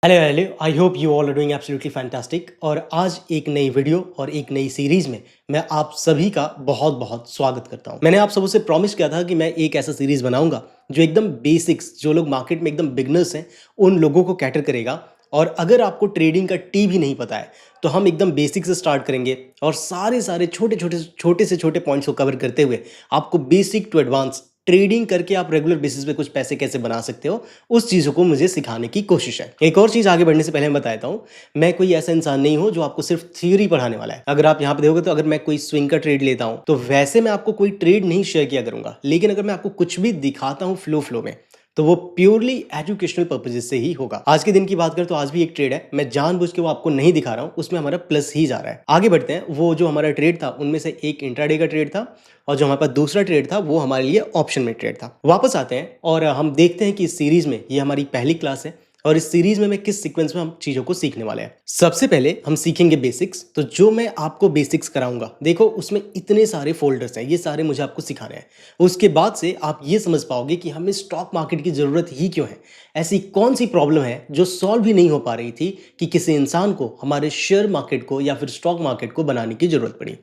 Hello hello, I hope you all are doing absolutely fantastic. और आज एक नई वीडियो और एक नई सीरीज में मैं आप सभी का बहुत बहुत स्वागत करता हूं। मैंने आप सबों से प्रॉमिस किया था कि मैं एक ऐसा सीरीज बनाऊंगा जो एकदम बेसिक्स, जो लोग मार्केट में एकदम बिगनर्स हैं उन लोगों को कैटर करेगा। और अगर आपको ट्रेडिंग का टी भी नहीं पता है तो हम एकदम बेसिक से स्टार्ट करेंगे और सारे छोटे से छोटे पॉइंट्स को कवर करते हुए आपको बेसिक टू एडवांस ट्रेडिंग करके आप रेगुलर बेसिस पे कुछ पैसे कैसे बना सकते हो, उस चीज़ों को मुझे सिखाने की कोशिश है। एक और चीज़ आगे बढ़ने से पहले मैं बताता हूँ, मैं कोई ऐसा इंसान नहीं हूँ जो आपको सिर्फ थ्योरी पढ़ाने वाला है। अगर आप यहाँ पे देखोगे तो अगर मैं कोई स्विंग का ट्रेड लेता हूँ तो वैसे मैं आपको कोई ट्रेड नहीं शेयर किया करूंगा, लेकिन अगर मैं आपको कुछ भी दिखाता हूँ फ्लो में तो वो प्योरली एजुकेशनल पर्पजेस से ही होगा। आज के दिन की बात करें तो आज भी एक ट्रेड है, मैं जानबूझ के वो आपको नहीं दिखा रहा हूँ, उसमें हमारा प्लस ही जा रहा है। आगे बढ़ते हैं। वो जो हमारा ट्रेड था उनमें से एक इंट्राडे का ट्रेड था और जो हमारे पास दूसरा ट्रेड था वो हमारे लिए ऑप्शन में ट्रेड था। वापस आते हैं और हम देखते हैं कि इस सीरीज में ये हमारी पहली क्लास है और इस सीरीज में मैं किस सीक्वेंस में हम चीजों को सीखने वाले हैं। सबसे पहले हम सीखेंगे बेसिक्स। तो जो मैं आपको बेसिक्स कराऊंगा, देखो उसमें इतने सारे फोल्डर्स हैं, ये सारे मुझे आपको सिखाने हैं। उसके बाद से आप ये समझ पाओगे कि हमें स्टॉक मार्केट की जरूरत ही क्यों है। ऐसी कौन सी प्रॉब्लम है जो सॉल्व ही नहीं हो पा रही थी कि किसी इंसान को हमारे शेयर मार्केट को या फिर स्टॉक मार्केट को बनाने की जरूरत पड़ी।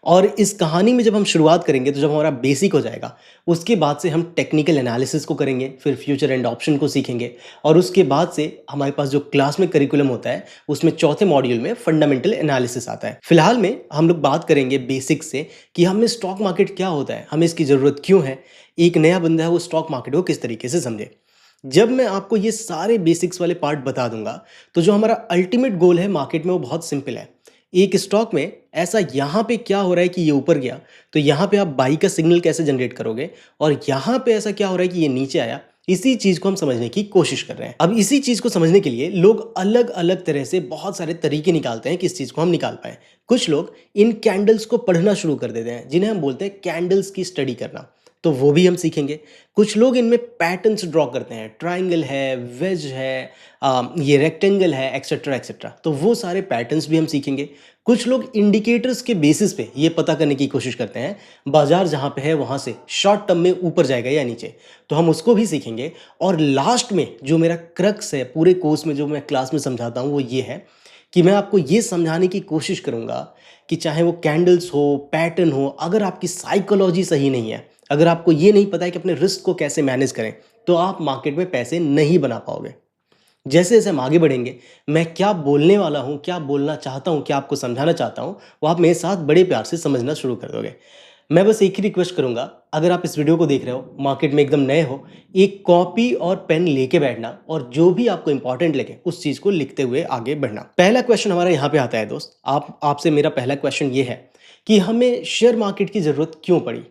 और इस कहानी में जब हम शुरुआत करेंगे तो जब हमारा बेसिक हो जाएगा, उसके बाद से हम टेक्निकल एनालिसिस को करेंगे, फिर फ्यूचर एंड ऑप्शन को सीखेंगे और उसके बाद से हमारे पास जो क्लास में करिकुलम होता है उसमें चौथे मॉड्यूल में फंडामेंटल एनालिसिस आता है। फिलहाल में हम लोग बात करेंगे बेसिक से कि हमें स्टॉक मार्केट क्या होता है, हमें इसकी ज़रूरत क्यों है, एक नया बंदा है वो स्टॉक मार्केट को किस तरीके से समझे। जब मैं आपको ये सारे बेसिक्स वाले पार्ट बता दूंगा तो जो हमारा अल्टीमेट गोल है मार्केट में वो बहुत सिंपल है। एक स्टॉक में ऐसा यहाँ पे क्या हो रहा है कि ये ऊपर गया तो यहाँ पे आप बाई का सिग्नल कैसे जनरेट करोगे, और यहाँ पे ऐसा क्या हो रहा है कि ये नीचे आया, इसी चीज को हम समझने की कोशिश कर रहे हैं। अब इसी चीज को समझने के लिए लोग अलग अलग तरह से बहुत सारे तरीके निकालते हैं कि इस चीज को हम निकाल पाए। कुछ लोग इन कैंडल्स को पढ़ना शुरू कर देते हैं जिन्हें हम बोलते हैं कैंडल्स की स्टडी करना, तो वो भी हम सीखेंगे। कुछ लोग इनमें पैटर्न्स ड्रॉ करते हैं, ट्राइंगल है, वेज है, ये रेक्टेंगल है, एक्सेट्रा एक्सेट्रा, तो वो सारे पैटर्न्स भी हम सीखेंगे। कुछ लोग इंडिकेटर्स के बेसिस पे ये पता करने की कोशिश करते हैं बाजार जहाँ पे है वहाँ से शॉर्ट टर्म में ऊपर जाएगा या नीचे, तो हम उसको भी सीखेंगे। और लास्ट में जो मेरा क्रक्स है पूरे कोर्स में, जो मैं क्लास में समझाता हूँ, वो ये है कि मैं आपको ये समझाने की कोशिश करूँगा कि चाहे वो कैंडल्स हो, पैटर्न हो, अगर आपकी साइकोलॉजी सही नहीं है, अगर आपको ये नहीं पता है कि अपने रिस्क को कैसे मैनेज करें, तो आप मार्केट में पैसे नहीं बना पाओगे। जैसे जैसे हम आगे बढ़ेंगे, मैं क्या बोलने वाला हूँ, क्या बोलना चाहता हूँ, क्या आपको समझाना चाहता हूँ, वो आप मेरे साथ बड़े प्यार से समझना शुरू कर दोगे। मैं बस एक ही रिक्वेस्ट करूंगा, अगर आप इस वीडियो को देख रहे हो, मार्केट में एकदम नए हो, एक कॉपी और पेन लेके बैठना और जो भी आपको इंपॉर्टेंट लगे उस चीज को लिखते हुए आगे बढ़ना। पहला क्वेश्चन हमारा यहाँ पे आता है दोस्त, आपसे मेरा पहला क्वेश्चन ये है कि हमें शेयर मार्केट की जरूरत क्यों पड़ी।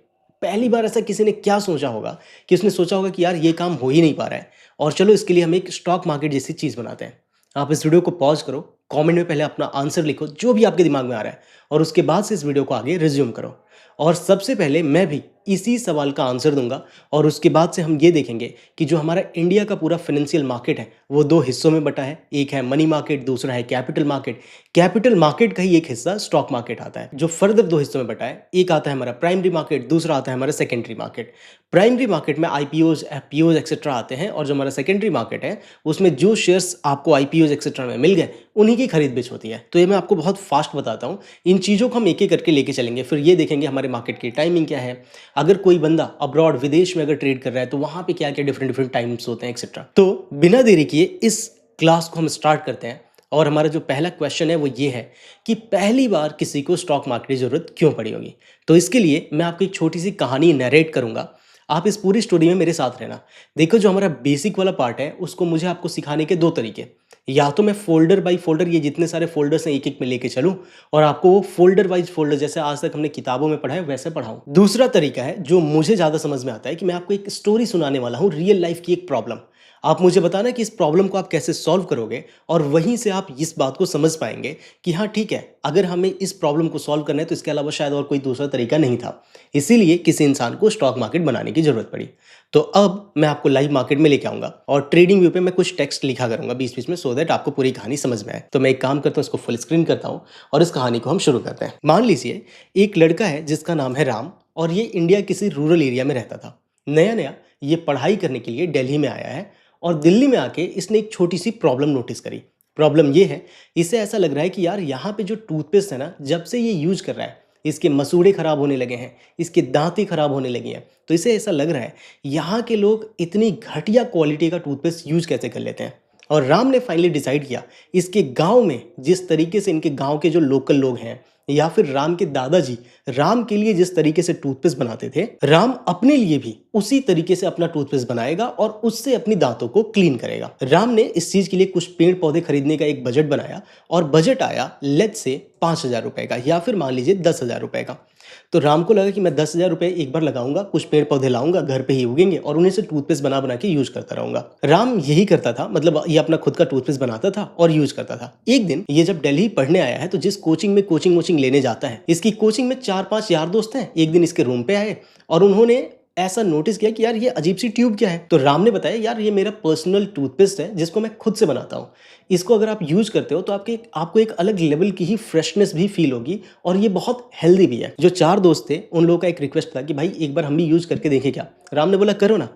पहली बार ऐसा किसी ने क्या सोचा होगा कि उसने सोचा होगा कि यार ये काम हो ही नहीं पा रहा है और चलो इसके लिए हम एक स्टॉक मार्केट जैसी चीज़ बनाते हैं। आप इस वीडियो को पॉज करो, कमेंट में पहले अपना आंसर लिखो जो भी आपके दिमाग में आ रहा है, और उसके बाद से इस वीडियो को आगे रिज्यूम करो। और सबसे पहले मैं भी इसी सवाल का आंसर दूंगा और उसके बाद से हम ये देखेंगे कि जो हमारा इंडिया का पूरा फाइनेंशियल मार्केट है वो दो हिस्सों में बटा है, एक है मनी मार्केट, दूसरा है कैपिटल मार्केट। कैपिटल मार्केट का ही एक हिस्सा स्टॉक मार्केट आता है, जो फर्दर दो हिस्सों में बटा है। एक आता है हमारा प्राइमरी मार्केट, दूसरा आता है हमारा सेकेंडरी मार्केट। प्राइमरी मार्केट में आईपीओज, एफपीओज एक्सेट्रा आते हैं, और जो हमारा सेकेंडरी मार्केट है उसमें जो शेयर्स आपको आईपीओज एक्सेट्रा में मिल गए उन्हीं की खरीद बेच होती है। तो ये मैं आपको बहुत फास्ट बताता हूँ, इन चीज़ों को हम एक एक करके लेके चलेंगे, फिर ये देखेंगे हमारे मार्केट की टाइमिंग क्या है, अगर कोई बंदा अब्रॉड विदेश में अगर ट्रेड कर रहा है तो वहाँ पे क्या क्या डिफरेंट टाइम्स होते हैं एक्सेट्रा। तो बिना देरी किए इस क्लास को हम स्टार्ट करते हैं। और हमारा जो पहला क्वेश्चन है वो ये है कि पहली बार किसी को स्टॉक मार्केट की जरूरत क्यों पड़ी होगी। तो इसके लिए मैं आपको एक छोटी सी कहानी नरेट करूंगा, आप इस पूरी स्टोरी में मेरे साथ रहना। देखो जो हमारा बेसिक वाला पार्ट है उसको मुझे आपको सिखाने के दो तरीके, या तो मैं फोल्डर बाय फोल्डर, ये जितने सारे फोल्डर्स हैं एक एक में लेके चलूं और आपको वो फोल्डर वाइज फोल्डर जैसे आज तक हमने किताबों में पढ़ा है वैसे पढ़ाऊं। दूसरा तरीका है जो मुझे ज़्यादा समझ में आता है कि मैं आपको एक स्टोरी सुनाने वाला हूं, रियल लाइफ की एक प्रॉब्लम। आप मुझे बताना कि इस प्रॉब्लम को आप कैसे सॉल्व करोगे और वहीं से आप इस बात को समझ पाएंगे कि हाँ ठीक है, अगर हमें इस प्रॉब्लम को सॉल्व करना है तो इसके अलावा शायद और कोई दूसरा तरीका नहीं था, इसीलिए किसी इंसान को स्टॉक मार्केट बनाने की जरूरत पड़ी। तो अब मैं आपको लाइव मार्केट में लेके आऊंगा और ट्रेडिंग व्यू पे मैं कुछ टेक्स्ट लिखा करूंगा बीच बीच में, सो दैट आपको पूरी कहानी समझ में आए। तो मैं एक काम करता हूँ, इसको फुल स्क्रीन करता हूँ और इस कहानी को हम शुरू करते हैं। मान लीजिए एक लड़का है जिसका नाम है राम और ये इंडिया किसी रूरल एरिया में रहता था। नया नया ये पढ़ाई करने के लिए दिल्ली में आया है और दिल्ली में आके इसने एक छोटी सी प्रॉब्लम नोटिस करी। प्रॉब्लम ये है, इसे ऐसा लग रहा है कि यार यहाँ पे जो टूथपेस्ट है ना, जब से ये यूज कर रहा है इसके मसूड़े खराब होने लगे हैं, इसके दांतें खराब होने लगी हैं। तो इसे ऐसा लग रहा है यहाँ के लोग इतनी घटिया क्वालिटी का टूथपेस्ट यूज कैसे कर लेते हैं। और राम ने फाइनली डिसाइड किया, इसके गांव में जिस तरीके से इनके गांव के जो लोकल लोग हैं या फिर राम के दादाजी राम के लिए जिस तरीके से टूथपेस्ट बनाते थे, राम अपने लिए भी उसी तरीके से अपना टूथपेस्ट बनाएगा और उससे अपनी दांतों को क्लीन करेगा। राम ने इस चीज के लिए कुछ पेड़ पौधे खरीदने का एक बजट बनाया और बजट आया लेट से 5,000 रुपए का या फिर मान लीजिए 10,000 रुपए का। तो राम को लगा कि मैं 10,000 रुपए एक बार लगाऊंगा, कुछ पेड़ पौधे लाऊंगा, घर पे ही उगेंगे और उन्हें से टूथपेस्ट बना बना के यूज करता रहूंगा। राम यही करता था, मतलब ये अपना खुद का टूथपेस्ट बनाता था और यूज करता था। एक दिन ये जब दिल्ली पढ़ने आया है तो जिस कोचिंग में कोचिंग लेने जाता है, इसकी कोचिंग में 4-5 यार दोस्त हैं। एक दिन इसके रूम पे आए और उन्होंने ऐसा नोटिस किया कि यार ये अजीब सी ट्यूब क्या है। तो राम ने बताया, यार ये मेरा पर्सनल टूथपेस्ट है जिसको मैं खुद से बनाता हूँ। इसको अगर आप यूज करते हो तो आपको एक अलग लेवल की ही फ्रेशनेस भी फील होगी और ये बहुत हेल्दी भी है। जो 4 दोस्त थे उन लोगों का एक रिक्वेस्ट था कि भाई एक बार हम भी यूज करके देखें क्या। राम ने बोला करो ना।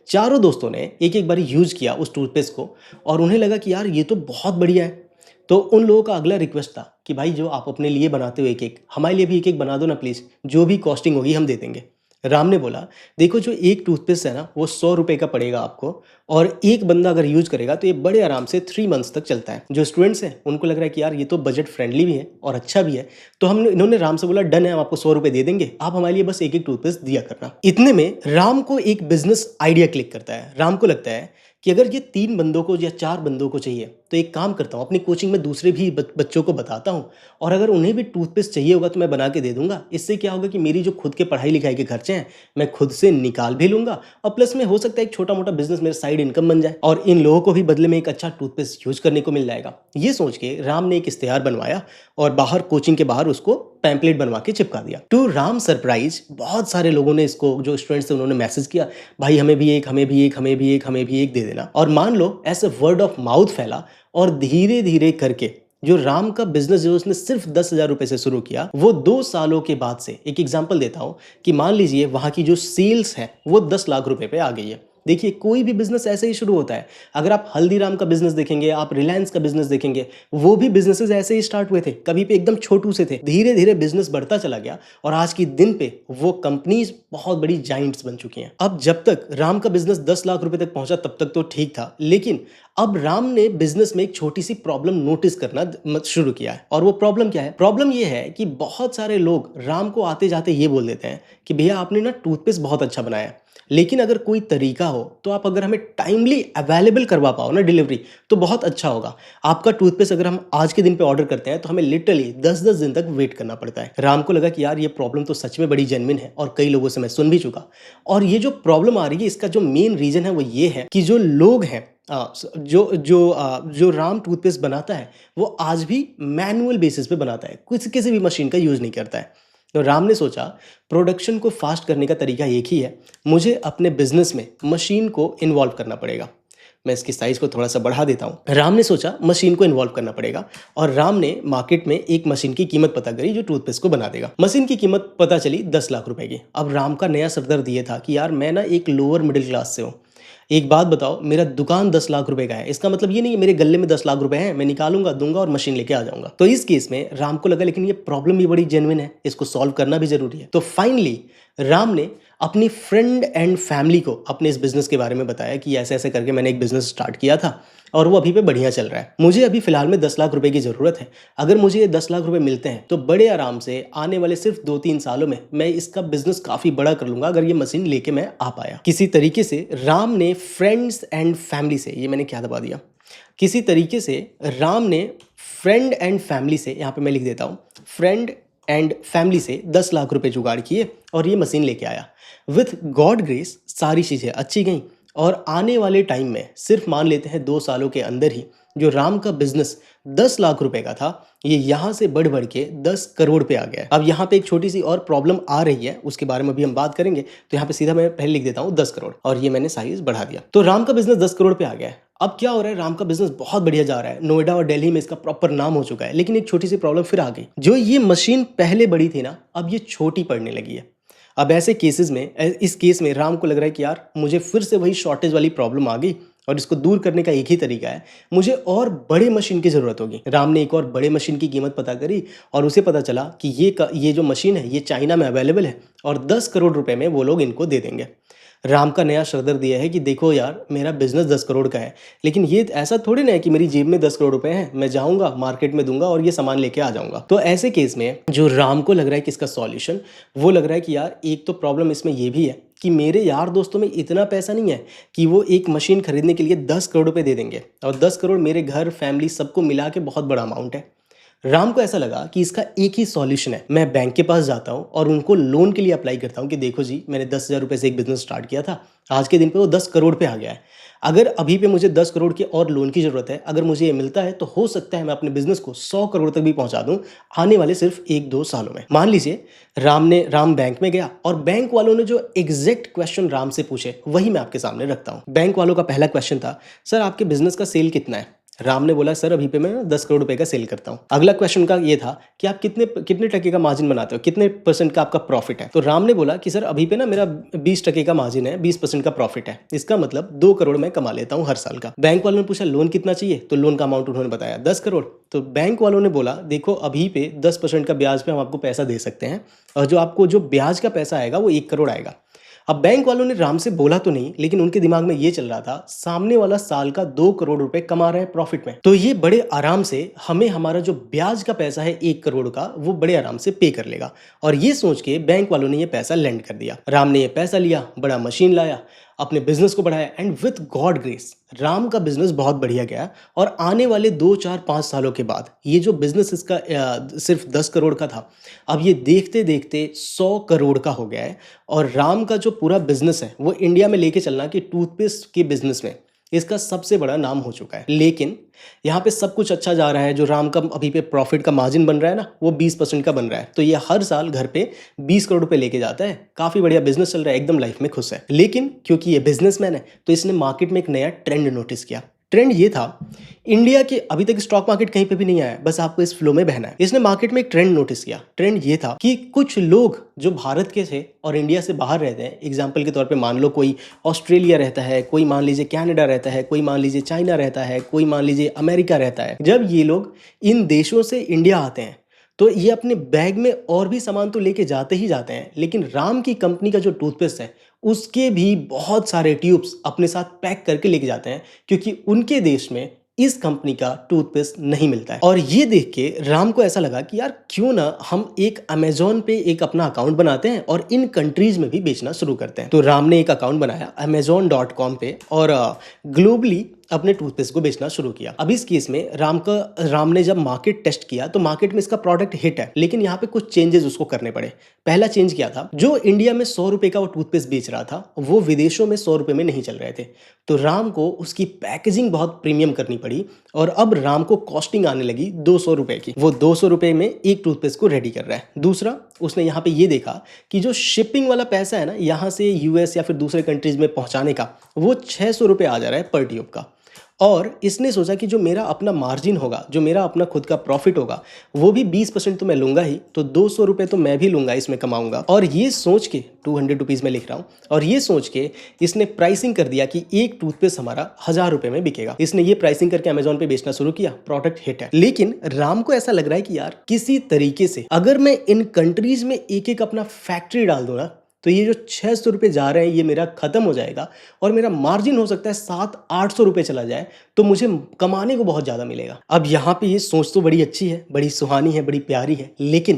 चारों दोस्तों ने एक एक बार यूज किया उस टूथपेस्ट को और उन्हें लगा कि यार ये तो बहुत बढ़िया है। तो उन लोगों का अगला रिक्वेस्ट था कि भाई जो आप अपने लिए बनाते हो एक एक, हमारे लिए भी एक एक बना दो ना प्लीज, जो भी कॉस्टिंग होगी हम दे देंगे। राम ने बोला, देखो जो एक टूथपेस्ट है ना वो 100 रुपए का पड़ेगा आपको और एक बंदा अगर यूज करेगा तो ये बड़े आराम से 3 मंथ्स तक चलता है। जो स्टूडेंट्स हैं उनको लग रहा है कि यार ये तो बजट फ्रेंडली भी है और अच्छा भी है। तो इन्होंने राम से बोला डन है, हम आपको 100 रुपए दे देंगे, आप हमारे लिए बस एक एक टूथपेस्ट दिया करना। इतने में राम को एक बिजनेस आइडिया क्लिक करता है। राम को लगता है कि अगर ये 3 बंदों को या 4 बंदों को चाहिए तो एक काम करता हूँ, अपनी कोचिंग में दूसरे भी बच्चों को बताता हूँ और अगर उन्हें भी टूथपेस्ट चाहिए होगा तो मैं बना के दे दूंगा। इससे क्या होगा कि मेरी जो खुद के पढ़ाई लिखाई के खर्चे हैं मैं खुद से निकाल भी लूंगा और प्लस में हो सकता है एक छोटा मोटा बिजनेस मेरा साइड इनकम बन जाए और इन लोगों को भी बदले में एक अच्छा टूथपेस्ट यूज करने को मिल जाएगा। ये सोच के राम ने एक इश्तेहार बनवाया और बाहर कोचिंग के बाहर उसको पैम्पलेट बनवा के चिपका दिया। टू राम सरप्राइज बहुत सारे लोगों ने इसको, जो स्टूडेंट्स थे उन्होंने मैसेज किया, भाई हमें भी एक, हमें भी एक, हमें भी एक, हमें भी एक दे देना। और मान लो ऐसे वर्ड ऑफ माउथ फैला और धीरे धीरे करके जो राम का बिजनेस जो उसने सिर्फ 10,000 रुपए से शुरू किया वो 2 सालों के बाद से, एक एग्जांपल देता हूं कि मान लीजिए वहां की जो सेल्स है वो 10 लाख रुपए पे आ गई है। देखिए कोई भी बिजनेस ऐसे ही शुरू होता है। अगर आप हल्दीराम का बिजनेस देखेंगे, आप रिलायंस का बिजनेस देखेंगे, वो भी बिजनेसेस ऐसे ही स्टार्ट हुए थे, कभी पे एकदम छोटू से थे, धीरे धीरे बिजनेस बढ़ता चला गया और आज की दिन पे वो कंपनीज बहुत बड़ी जाइंट्स बन चुकी हैं। अब जब तक राम का बिजनेस 10 लाख रुपए तक पहुंचा तब तक तो ठीक था, लेकिन अब राम ने बिजनेस में एक छोटी सी प्रॉब्लम नोटिस करना शुरू किया है। और वो प्रॉब्लम क्या है? प्रॉब्लम ये है कि बहुत सारे लोग राम को आते जाते ये बोल देते हैं कि भैया आपने ना टूथपेस्ट बहुत अच्छा बनाया, लेकिन अगर कोई तरीका हो तो आप अगर हमें टाइमली अवेलेबल करवा पाओ ना डिलीवरी तो बहुत अच्छा होगा। आपका टूथपेस्ट अगर हम आज के दिन पे ऑर्डर करते हैं तो हमें लिटरली 10-10 दिन तक वेट करना पड़ता है। राम को लगा कि यार ये प्रॉब्लम तो सच में बड़ी जेन्युइन है और कई लोगों से मैं सुन भी चुका। और ये जो प्रॉब्लम आ रही है इसका जो मेन रीजन है वो ये है कि जो लोग हैं, जो राम टूथपेस्ट बनाता है वो आज भी मैनुअल बेसिस पे बनाता है, किसी भी मशीन का यूज नहीं करता है। तो राम ने सोचा प्रोडक्शन को फास्ट करने का तरीका एक ही है, मुझे अपने बिजनेस में मशीन को इन्वॉल्व करना पड़ेगा। मैं इसकी साइज को थोड़ा सा बढ़ा देता हूँ। राम ने सोचा मशीन को इन्वॉल्व करना पड़ेगा और राम ने मार्केट में एक मशीन की कीमत पता करी जो टूथपेस्ट को बना देगा। मशीन की कीमत पता चली 10 लाख रुपए की। अब राम का नया सरदर्द ये था कि यार मैं ना एक लोअर मिडिल क्लास से हूँ, एक बात बताओ, मेरा दुकान 10 लाख रुपए का है, इसका मतलब ये नहीं है मेरे गले में 10 लाख रुपए हैं, मैं निकालूंगा दूंगा और मशीन लेके आ जाऊंगा। तो इस केस में राम को लगा लेकिन ये प्रॉब्लम भी बड़ी जेन्युइन है, इसको सॉल्व करना भी जरूरी है। तो फाइनली राम ने अपनी फ्रेंड एंड फैमिली को अपने इस बिजनेस के बारे में बताया कि ऐसे ऐसे करके मैंने एक बिजनेस स्टार्ट किया था और वो अभी पे बढ़िया चल रहा है। मुझे अभी फिलहाल में 10 लाख रुपए की जरूरत है। अगर मुझे ये 10 लाख रुपए मिलते हैं तो बड़े आराम से आने वाले सिर्फ 2-3 सालों में मैं इसका बिजनेस काफी बड़ा कर लूंगा अगर ये मशीन लेके मैं आ पाया। किसी तरीके से राम ने फ्रेंड्स एंड फैमिली से, ये मैंने क्या दबा दिया, किसी तरीके से राम ने फ्रेंड एंड फैमिली से, यहाँ पे मैं लिख देता हूँ, फ्रेंड एंड फैमिली से 10 लाख रुपए जुगाड़ किए और ये मशीन लेके आया। विथ गॉड ग्रेस सारी चीज़ें अच्छी गई और आने वाले टाइम में सिर्फ मान लेते हैं 2 सालों के अंदर ही जो राम का बिजनेस 10 लाख रुपए का था ये यहाँ से बढ़ बढ़ के 10 करोड़ पे आ गया है। अब यहाँ पे एक छोटी सी और प्रॉब्लम आ रही है, उसके बारे में भी हम बात करेंगे। तो यहाँ पे सीधा मैं पहले लिख देता हूँ 10 करोड़ और ये मैंने साइज बढ़ा दिया। तो राम का बिजनेस 10 करोड़ पे आ गया है। अब क्या हो रहा है, राम का बिजनेस बहुत बढ़िया जा रहा है, नोएडा और दिल्ली में इसका प्रॉपर नाम हो चुका है। लेकिन एक छोटी सी प्रॉब्लम फिर आ गई, जो ये मशीन पहले बड़ी थी ना अब ये छोटी पड़ने लगी है। अब ऐसे केसेस में, इस केस में राम को लग रहा है कि यार मुझे फिर से वही शॉर्टेज वाली प्रॉब्लम आ गई और इसको दूर करने का एक ही तरीका है, मुझे और बड़े मशीन की ज़रूरत होगी। राम ने एक और बड़े मशीन की कीमत पता करी और उसे पता चला कि ये जो मशीन है ये चाइना में अवेलेबल है और 10 करोड़ रुपए में वो लोग इनको दे देंगे। राम का नया शरदर्द ये है कि देखो यार, मेरा बिजनेस 10 करोड़ का है, लेकिन ये ऐसा थोड़ी ना है कि मेरी जेब में 10 करोड़ रुपए हैं, मैं जाऊंगा मार्केट में दूंगा और ये सामान लेके आ जाऊंगा। तो ऐसे केस में जो राम को लग रहा है कि इसका सॉल्यूशन, वो लग रहा है कि यार एक तो प्रॉब्लम इसमें ये भी है कि मेरे यार दोस्तों में इतना पैसा नहीं है कि वो एक मशीन खरीदने के लिए 10 करोड़ रुपए दे देंगे, और 10 करोड़ मेरे घर फैमिली सबको मिला के बहुत बड़ा अमाउंट है। राम को ऐसा लगा कि इसका एक ही सॉल्यूशन है, मैं बैंक के पास जाता हूँ और उनको लोन के लिए अप्लाई करता हूँ कि देखो जी, मैंने 10,000 रुपये से एक बिजनेस स्टार्ट किया था, आज के दिन पे वो 10 करोड़ पे आ गया है। अगर अभी पे मुझे 10 करोड़ की और लोन की ज़रूरत है, अगर मुझे ये मिलता है तो हो सकता है मैं अपने बिजनेस को 100 करोड़ तक भी पहुंचा दूं आने वाले सिर्फ 1-2 सालों में। मान लीजिए राम बैंक में गया और बैंक वालों ने जो एग्जैक्ट क्वेश्चन राम से पूछे वही मैं आपके सामने रखता हूँ। बैंक वालों का पहला क्वेश्चन था, सर आपके बिजनेस का सेल कितना है? राम ने बोला, सर अभी पे मैं 10 करोड़ रुपए का सेल करता हूँ। अगला क्वेश्चन का ये था कि आप कितने कितने टके का मार्जिन बनाते हो, कितने % का आपका प्रॉफिट है? तो राम ने बोला कि सर अभी पे ना मेरा 20% का मार्जिन है, 20% का प्रॉफिट है, इसका मतलब 2 करोड़ मैं कमा लेता हूँ हर साल का। बैंक वालों ने पूछा लोन कितना चाहिए, तो लोन का अमाउंट उन्होंने बताया 10 करोड़। तो बैंक वालों ने बोला देखो अभी पे 10% का ब्याज पे हम आपको पैसा दे सकते हैं, और जो आपको जो ब्याज का पैसा आएगा वो 1 करोड़ आएगा। अब बैंक वालों ने राम से बोला तो नहीं, लेकिन उनके दिमाग में ये चल रहा था सामने वाला साल का 2 करोड़ रुपए कमा रहा है प्रॉफिट में, तो ये बड़े आराम से हमें हमारा जो ब्याज का पैसा है 1 करोड़ का वो बड़े आराम से पे कर लेगा। और ये सोच के बैंक वालों ने ये पैसा लेंड कर दिया। राम ने ये पैसा लिया, बड़ा मशीन लाया, अपने बिजनेस को बढ़ाया, and with God grace Ram का बिजनेस बहुत बढ़िया गया। और आने वाले 2-4-5 सालों के बाद ये जो बिजनेस इसका सिर्फ 10 करोड़ का था, अब ये देखते देखते 100 करोड़ का हो गया है। और राम का जो पूरा बिजनेस है वो इंडिया में लेके चलना कि टूथपेस्ट के बिजनेस में इसका सबसे बड़ा नाम हो चुका है। लेकिन यहाँ पे सब कुछ अच्छा जा रहा है, जो राम का अभी पे प्रॉफिट का मार्जिन बन रहा है ना वो 20% का बन रहा है, तो ये हर साल घर पे 20 करोड़ रुपए लेके जाता है। काफी बढ़िया बिजनेस चल रहा है, एकदम लाइफ में खुश है। लेकिन क्योंकि ये बिजनेसमैन है तो इसने मार्केट में एक नया ट्रेंड नोटिस किया। ट्रेंड ये था, इंडिया के अभी तक स्टॉक मार्केट कहीं पे भी नहीं आया, बस आपको इस फ्लो में बहना है। इसने मार्केट में एक ट्रेंड नोटिस किया। ट्रेंड ये था कि कुछ लोग जो भारत के थे और इंडिया से बाहर रहते हैं, एग्जांपल के तौर पे मान लो कोई ऑस्ट्रेलिया रहता है, कोई मान लीजिए कनाडा रहता है, कोई मान लीजिए चाइना रहता है, कोई मान लीजिए अमेरिका रहता है। जब ये लोग इन देशों से इंडिया आते हैं तो ये अपने बैग में और भी सामान तो लेके जाते ही जाते हैं, लेकिन राम की कंपनी का जो टूथपेस्ट है उसके भी बहुत सारे ट्यूब्स अपने साथ पैक करके लेके जाते हैं, क्योंकि उनके देश में इस कंपनी का टूथपेस्ट नहीं मिलता है। और ये देख के राम को ऐसा लगा कि यार क्यों ना हम एक अमेजोन पे एक अपना अकाउंट बनाते हैं और इन कंट्रीज में भी बेचना शुरू करते हैं। तो राम ने एक अकाउंट बनाया amazon.com पे और ग्लोबली अपने टूथपेस्ट को बेचना शुरू किया। अब इस केस में राम ने जब मार्केट टेस्ट किया तो मार्केट में इसका प्रोडक्ट हिट है, लेकिन यहाँ पे कुछ चेंजेस उसको करने पड़े। पहला चेंज क्या था, जो इंडिया में 100 रुपए का वो टूथपेस्ट बेच रहा था वो विदेशों में 100 रुपए में नहीं चल रहे थे, तो राम को उसकी पैकेजिंग बहुत प्रीमियम करनी पड़ी और अब राम को कॉस्टिंग आने लगी 200 रुपए की। वो 200 रुपए में एक टूथपेस्ट को रेडी कर रहा है। दूसरा, उसने यहाँ पे ये देखा कि जो शिपिंग वाला पैसा है ना यहाँ से यूएस या फिर दूसरे कंट्रीज में पहुंचाने का, वो 600 रुपए आ जा रहा है पर ट्यूब का। और इसने सोचा कि जो मेरा अपना मार्जिन होगा, जो मेरा अपना खुद का प्रॉफिट होगा, वो भी 20% तो मैं लूंगा ही, तो 200 रुपए तो मैं भी लूंगा, इसमें कमाऊंगा। और ये सोच के 200 रुपीज़ में लिख रहा हूँ, और ये सोच के इसने प्राइसिंग कर दिया कि एक टूथपेस्ट हमारा 1000 रुपए में बिकेगा। इसने ये प्राइसिंग करके अमेजोन पे बेचना शुरू किया, प्रोडक्ट हिट है। लेकिन राम को ऐसा लग रहा है कि यार किसी तरीके से अगर मैं इन कंट्रीज में एक एक अपना फैक्ट्री डाल दूं ना, तो ये जो 600 रुपये जा रहे हैं ये मेरा खत्म हो जाएगा और मेरा मार्जिन हो सकता है 700-800 रुपये चला जाए, तो मुझे कमाने को बहुत ज़्यादा मिलेगा। अब यहाँ पे ये सोच तो बड़ी अच्छी है, बड़ी सुहानी है, बड़ी प्यारी है, लेकिन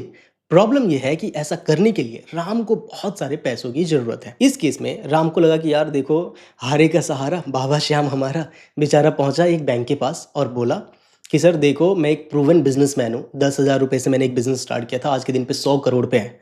प्रॉब्लम यह है कि ऐसा करने के लिए राम को बहुत सारे पैसों की जरूरत है। इस केस में राम को लगा कि यार देखो, हारे का सहारा बाबा श्याम हमारा। बेचारा पहुंचा एक बैंक के पास और बोला कि सर देखो, मैं एक प्रूवन बिजनेसमैन हूँ, 10,000 रुपये से मैंने एक बिजनेस स्टार्ट किया था, आज के दिन पे 100 करोड़ पे है।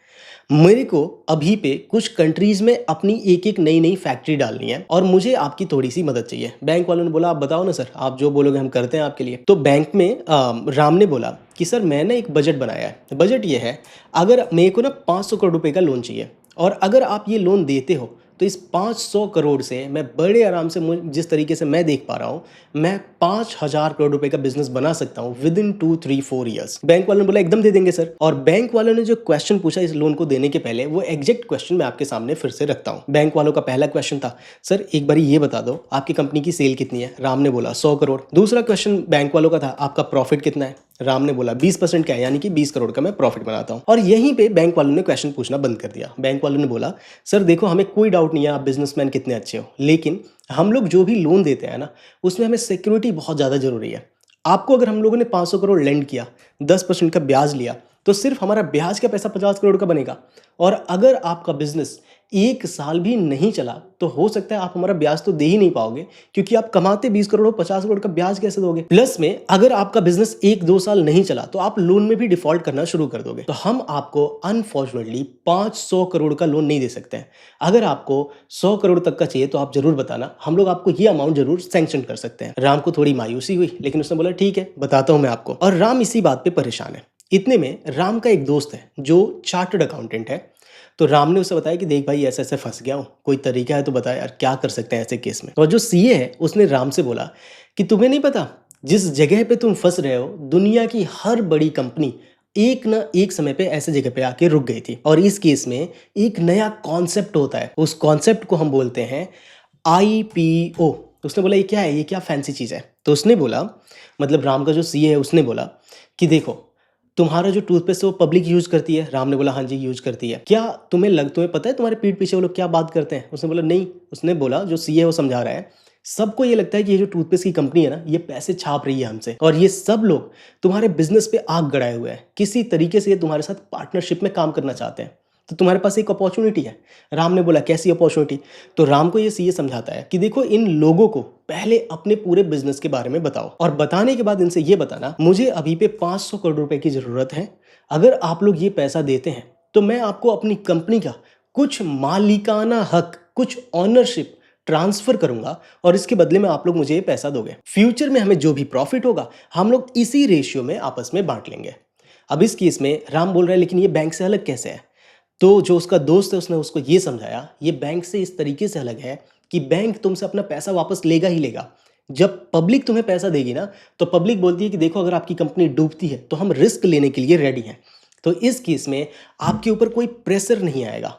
मेरे को अभी पे कुछ कंट्रीज में अपनी एक एक नई नई फैक्ट्री डालनी है और मुझे आपकी थोड़ी सी मदद चाहिए। बैंक वालों ने बोला आप बताओ ना सर, आप जो बोलोगे हम करते हैं आपके लिए। तो बैंक में राम ने बोला कि सर मैंने एक बजट बनाया है। बजट ये है, अगर मेरे को ना 500 करोड़ रुपए का लोन चाहिए और अगर आप ये लोन देते हो तो इस 500 करोड़ से मैं बड़े आराम से जिस तरीके से मैं देख पा रहा हूँ, मैं 5,000 करोड़ रुपए का बिजनेस बना सकता हूँ विद इन 2-3-4 ईयर्स। बैंक वालों ने बोला एकदम दे देंगे सर। और बैंक वालों ने जो क्वेश्चन पूछा इस लोन को देने के पहले, वो एग्जैक्ट क्वेश्चन मैं आपके सामने फिर से रखता हूँ। बैंक वालों का पहला क्वेश्चन था, सर एक बार ये बता दो आपकी कंपनी की सेल कितनी है। राम ने बोला 100 करोड़। दूसरा क्वेश्चन बैंक वालों का था, आपका प्रॉफिट कितना है। राम ने बोला 20% का है, यानी कि 20 करोड़ का मैं प्रॉफिट बनाता हूं। और यहीं पे बैंक वालों ने क्वेश्चन पूछना बंद कर दिया। बैंक वालों ने बोला, सर देखो हमें कोई डाउट नहीं है आप बिजनेसमैन कितने अच्छे हो, लेकिन हम लोग जो भी लोन देते हैं ना, उसमें हमें सिक्योरिटी बहुत ज़्यादा जरूरी है। आपको अगर हम लोगों ने 500 करोड़ लेंड किया, 10% का ब्याज लिया, तो सिर्फ हमारा ब्याज का पैसा 50 करोड़ का बनेगा। और अगर आपका बिजनेस 1 साल भी नहीं चला तो हो सकता है आप हमारा ब्याज तो दे ही नहीं पाओगे, क्योंकि आप कमाते 20 करोड़, 50 करोड़ का ब्याज कैसे दोगे। प्लस में अगर आपका बिजनेस 1-2 साल नहीं चला तो आप लोन में भी डिफॉल्ट करना शुरू कर दोगे। तो हम आपको अनफॉर्चुनेटली 500 करोड़ का लोन नहीं दे सकते हैं। अगर आपको 100 करोड़ तक का चाहिए तो आप जरूर बताना, हम लोग आपको ये अमाउंट जरूर सैंक्शन कर सकते हैं। राम को थोड़ी मायूसी हुई, लेकिन उसने बोला ठीक है बताता हूं मैं आपको। और राम इसी बात पे परेशान है। इतने में राम का एक दोस्त है जो चार्टर्ड अकाउंटेंट है। तो राम ने उसे बताया कि देख भाई ऐसे ऐसे फंस गया हूँ, कोई तरीका है तो बता यार, क्या कर सकते हैं ऐसे केस में। और जो सीए है उसने राम से बोला कि तुम्हें नहीं पता जिस जगह पे तुम फंस रहे हो, दुनिया की हर बड़ी कंपनी एक ना एक समय पे ऐसे जगह पे आके रुक गई थी। और इस केस में एक नया कॉन्सेप्ट होता है, उस कॉन्सेप्ट को हम बोलते हैं आईपीओ। उसने बोला ये क्या है, ये क्या फैंसी चीज़ है। तो उसने बोला, मतलब राम का जो सीए है उसने बोला कि देखो तुम्हारा जो टूथपेस्ट है वो पब्लिक यूज करती है। राम ने बोला हाँ जी यूज करती है। क्या तुम्हें पता है तुम्हारे पीठ पीछे वो लोग क्या बात करते हैं। उसने बोला नहीं। उसने बोला, जो सीए वो समझा रहा है, सबको ये लगता है कि ये जो टूथपेस्ट की कंपनी है ना, ये पैसे छाप रही है हमसे, और ये सब लोग तुम्हारे बिजनेस पे आग गड़ाए हुए हैं, किसी तरीके से ये तुम्हारे साथ पार्टनरशिप में काम करना चाहते हैं। तो तुम्हारे पास एक अपॉर्चुनिटी है। राम ने बोला कैसी अपॉर्चुनिटी। तो राम को ये सीए समझाता है कि देखो इन लोगों को पहले अपने पूरे बिजनेस के बारे में बताओ, और बताने के बाद इनसे ये बताना मुझे अभी पे 500 करोड़ रुपए की जरूरत है। अगर आप लोग ये पैसा देते हैं तो मैं आपको अपनी कंपनी का कुछ मालिकाना हक, कुछ ऑनरशिप ट्रांसफर करूंगा, और इसके बदले में आप लोग मुझे ये पैसा दोगे। फ्यूचर में हमें जो भी प्रॉफिट होगा हम लोग इसी रेशियो में आपस में बांट लेंगे। अब इस केस में राम बोल रहा है लेकिन ये बैंक से अलग कैसे है। तो जो उसका दोस्त है उसने उसको ये समझाया, ये बैंक से इस तरीके से अलग है कि बैंक तुमसे अपना पैसा वापस लेगा ही लेगा। जब पब्लिक तुम्हें पैसा देगी ना, तो पब्लिक बोलती है कि देखो अगर आपकी कंपनी डूबती है तो हम रिस्क लेने के लिए रेडी हैं। तो इस केस में आपके ऊपर कोई प्रेशर नहीं आएगा।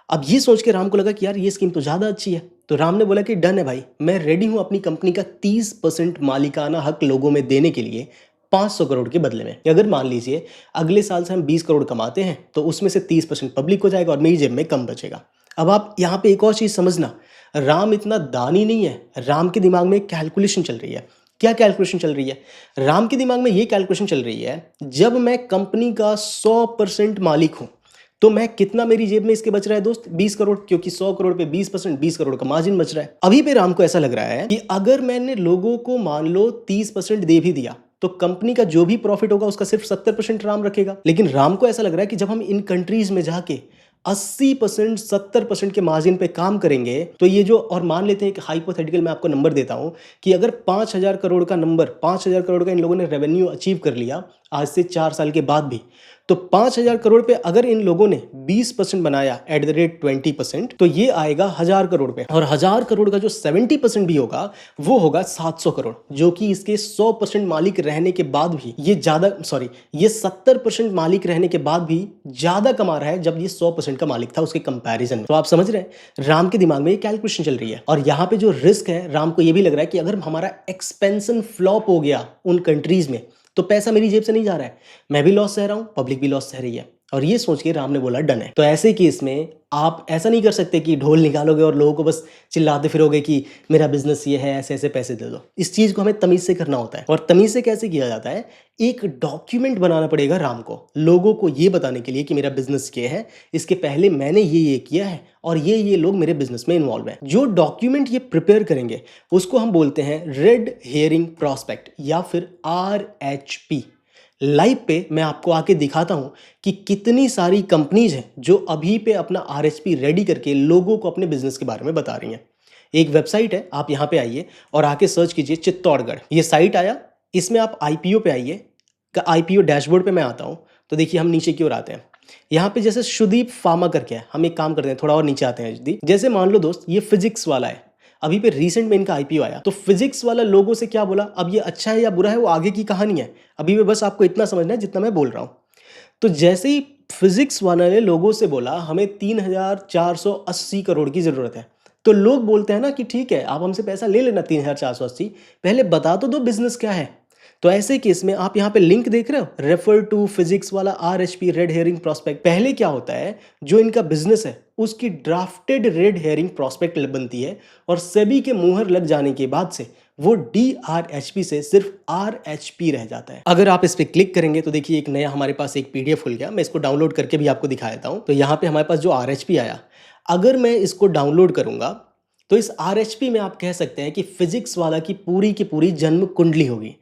अब ये सोच के राम को लगा कि यार ये स्कीम तो ज़्यादा अच्छी है। तो राम ने बोला कि डन है भाई, मैं रेडी हूँ अपनी कंपनी का 30% मालिकाना हक लोगों में देने के लिए 500 करोड़ के बदले में। अगर मान लीजिए अगले साल से हम 20 करोड़ कमाते हैं तो उसमें से 30% पब्लिक हो जाएगा और मेरी जेब में कम बचेगा। अब आप यहाँ पे एक और चीज़ समझना, राम इतना दानी नहीं है। राम के दिमाग में एक कैलकुलेशन चल रही है। क्या कैलकुलेशन चल रही है? राम के दिमाग में ये कैलकुलेशन चल रही है, जब मैं कंपनी का 100% मालिक हूं तो मैं कितना मेरी जेब में इसके बच रहा है दोस्त, 20 करोड़, क्योंकि 100 करोड़ पे 20%, 20 करोड़ का मार्जिन बच रहा है। अभी पे राम को ऐसा लग रहा है कि अगर मैंने लोगों को मान लो 30% दे भी दिया तो कंपनी का जो भी प्रॉफिट होगा उसका सिर्फ 70% राम रखेगा। लेकिन राम को ऐसा लग रहा है कि जब हम इन कंट्रीज में जाके 80%, 70% के मार्जिन पे काम करेंगे तो ये जो, और मान लेते हैं कि हाइपोथेटिकल मैं आपको नंबर देता हूं कि अगर 5,000 करोड़ का नंबर, 5,000 करोड़ का इन लोगों ने रेवेन्यू अचीव कर लिया आज से 4 साल के बाद भी, तो 5,000 करोड़ पे अगर इन लोगों ने 20% बनाया एट द रेट 20%, तो ये आएगा 1,000 करोड़ पे। और 1,000 करोड़ का जो 70% भी होगा वो होगा 700 करोड़, जो कि इसके 100% मालिक रहने के बाद भी ये ज्यादा, सॉरी, ये 70% मालिक रहने के बाद भी ज्यादा कमा रहा है जब ये 100% का मालिक था उसके कंपैरिजन में। तो आप समझ रहे हैं राम के दिमाग में ये कैलकुलेशन चल रही है। और यहाँ पे जो रिस्क है, राम को ये भी लग रहा है कि अगर हमारा एक्सपेंशन फ्लॉप हो गया उन कंट्रीज में तो पैसा मेरी जेब से नहीं जा रहा है, मैं भी लॉस सह रहा हूं, पब्लिक भी लॉस सह रही है। और ये सोच के राम ने बोला डन है। तो ऐसे केस में आप ऐसा नहीं कर सकते कि ढोल निकालोगे और लोगों को बस चिल्लाते फिरोगे कि मेरा बिजनेस ये है, ऐसे ऐसे पैसे दे दो। इस चीज को हमें तमीज से करना होता है। और तमीज से कैसे किया जाता है, एक डॉक्यूमेंट बनाना पड़ेगा राम को, लोगों को ये बताने के लिए कि मेरा बिजनेस ये है, इसके पहले मैंने ये किया है और ये लोग मेरे बिजनेस में इन्वॉल्व हैं। जो डॉक्यूमेंट ये प्रिपेयर करेंगे उसको हम बोलते हैं रेड हेयरिंग प्रॉस्पेक्ट या फिर RHP। लाइव पे मैं आपको आके दिखाता हूं कि कितनी सारी कंपनीज हैं जो अभी पे अपना RHP रेडी करके लोगों को अपने बिजनेस के बारे में बता रही हैं। एक वेबसाइट है, आप यहां पे आइए और आके सर्च कीजिए चित्तौड़गढ़। ये साइट आया, इसमें आप IPO पे आइए, IPO डैशबोर्ड पे मैं आता हूं। तो देखिए हम नीचे की ओर आते हैं, यहाँ पे जैसे सुदीप फार्मा करके है, हम एक काम करते हैं, थोड़ा और नीचे आते हैं यदि, जैसे मान लो दोस्त ये फिजिक्स वाला है, अभी पे रिसेंट में इनका आईपीओ आया, तो फिजिक्स वाला लोगों से क्या बोला, अब ये अच्छा है या बुरा है वो आगे की कहानी है, अभी भी बस आपको इतना समझना है जितना मैं बोल रहा हूँ। तो जैसे ही फिजिक्स वाला ने लोगों से बोला हमें 3,480 करोड़ की जरूरत है, तो लोग बोलते हैं ना कि ठीक है आप हमसे पैसा ले लेना 3,480, पहले बता तो दो बिजनेस क्या है। तो ऐसे केस में आप यहाँ पे लिंक देख रहे हो, रेफर टू फिजिक्स वाला RHP रेड हेयरिंग प्रोस्पेक्ट। पहले क्या होता है, जो इनका बिजनेस है उसकी ड्राफ्टेड रेड हेयरिंग प्रोस्पेक्ट बनती है और सेबी के मुहर लग जाने के बाद से वो DRHP से सिर्फ RHP रह जाता है। अगर आप इस पे क्लिक करेंगे तो देखिए एक नया हमारे पास एक PDF खुल गया, मैं इसको डाउनलोड करके भी आपको दिखा देता हूँ। तो यहाँ पे हमारे पास जो RHP आया, अगर मैं इसको डाउनलोड करूंगा तो इस RHP में आप कह सकते हैं कि फिजिक्स वाला की पूरी जन्म कुंडली होगी।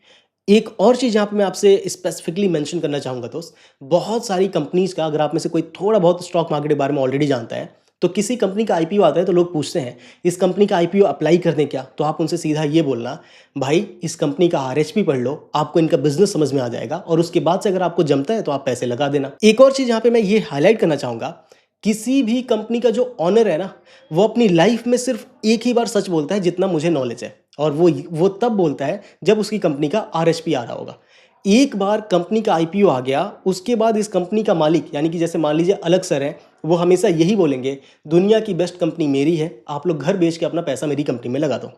एक और चीज़ यहाँ पे मैं आपसे स्पेसिफिकली मेंशन करना चाहूँगा दोस्त, बहुत सारी कंपनीज का, अगर आप में से कोई थोड़ा बहुत स्टॉक मार्केट के बारे में ऑलरेडी जानता है, तो किसी कंपनी का आईपीओ आता है तो लोग पूछते हैं इस कंपनी का आईपीओ अप्लाई कर दें क्या, तो आप उनसे सीधा ये बोलना भाई इस कंपनी का RHP पढ़ लो, आपको इनका बिजनेस समझ में आ जाएगा और उसके बाद से अगर आपको जमता है तो आप पैसे लगा देना। एक और चीज़ यहाँ पे मैं ये हाईलाइट करना चाहूँगा, किसी भी कंपनी का जो ऑनर है ना, वो अपनी लाइफ में सिर्फ एक ही बार सच बोलता है जितना मुझे नॉलेज है, और वो तब बोलता है जब उसकी कंपनी का RHP आ रहा होगा। एक बार कंपनी का आईपीओ आ गया, उसके बाद इस कंपनी का मालिक, यानी कि जैसे मान लीजिए अलग सर है, वो हमेशा यही बोलेंगे दुनिया की बेस्ट कंपनी मेरी है, आप लोग घर बेच के अपना पैसा मेरी कंपनी में लगा दो।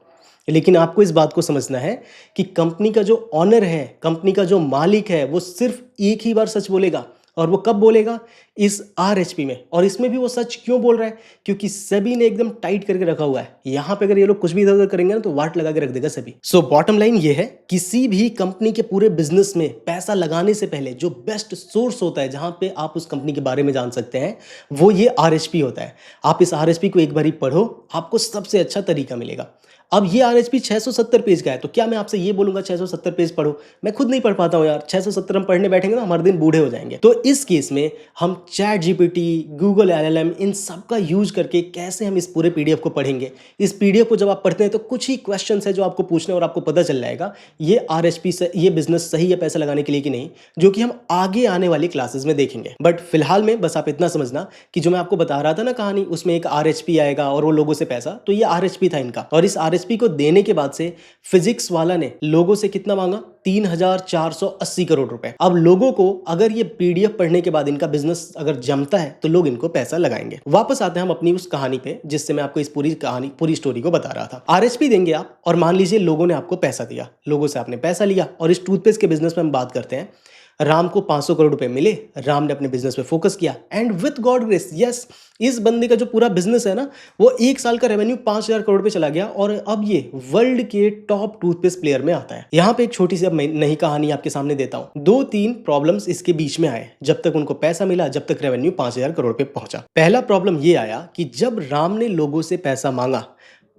लेकिन आपको इस बात को समझना है कि कंपनी का जो ऑनर है, कंपनी का जो मालिक है, वो सिर्फ एक ही बार सच बोलेगा, और वो कब बोलेगा, इस RHP में। और इसमें भी वो सच क्यों बोल रहा है, क्योंकि सेबी ने एकदम टाइट करके रखा हुआ है, यहाँ पे अगर ये लोग कुछ भी इधर उधर करेंगे ना तो वाट लगा के रख देगा सेबी। सो बॉटम लाइन ये है, किसी भी कंपनी के पूरे बिजनेस में पैसा लगाने से पहले जो बेस्ट सोर्स होता है जहां पे आप उस कंपनी के बारे में जान सकते हैं, वो ये RHP होता है। आप इस RHP को एक बार पढ़ो, आपको सबसे अच्छा तरीका मिलेगा। अब ये RHP 670 पेज का है, तो क्या मैं आपसे ये बोलूंगा 670 पेज पढ़ो, मैं खुद नहीं पढ़ पाता हूं यार, 670 हम पढ़ने बैठेंगे ना हमारे दिन बूढ़े हो जाएंगे। तो इस केस में हम ChatGPT, Google LLM, इन सब का यूज करके कैसे हम इस पूरे PDF को पढ़ेंगे। इस PDF को जब आप पढ़ते हैं तो कुछ ही क्वेश्चन है जो आपको पूछने, और आपको पता चल जाएगा ये RHP से ये बिजनेस सही है पैसा लगाने के लिए कि नहीं, जो कि हम आगे आने वाली क्लासेस में देखेंगे। बट फिलहाल में बस आप इतना समझना कि जो मैं आपको बता रहा था ना कहानी, उसमें एक RHP आएगा और वो लोगों से पैसा, तो ये RHP था इनका। और इस RHP को देने के बाद से फिजिक्स वाला ने लोगों से कितना मांगा, 3,480 करोड़ रुपए। अब लोगों को अगर ये PDF पढ़ने के बाद इनका बिजनेस अगर जमता है तो लोग इनको पैसा लगाएंगे। वापस आते हैं हम अपनी उस कहानी पे जिससे मैं आपको इस पूरी कहानी, पूरी स्टोरी को बता रहा था। RHP देंगे आप, और मान लीजिए लोगों ने आपको पैसा दिया, लोगों से आपने पैसा लिया, और इस टूथपेस्ट के बिजनेस में हम बात करते हैं, राम को 500 करोड़ रुपए मिले, राम ने अपने बिजनेस पे फोकस किया, and with God grace, yes, इस बंदे का जो पूरा बिजनेस है ना, वो एक साल का रेवेन्यू 5,000 करोड़ पे चला गया, और अब ये वर्ल्ड के टॉप टूथपेस्ट प्लेयर में आता है। यहाँ पे एक छोटी सी अब मैं नई कहानी आपके सामने देता हूँ। 2-3 प्रॉब्लम्स इसके बीच में आए, जब तक उनको पैसा मिला, जब तक रेवेन्यू 5,000 करोड़ पे पहुंचा। पहला प्रॉब्लम ये आया कि जब राम ने लोगों से पैसा मांगा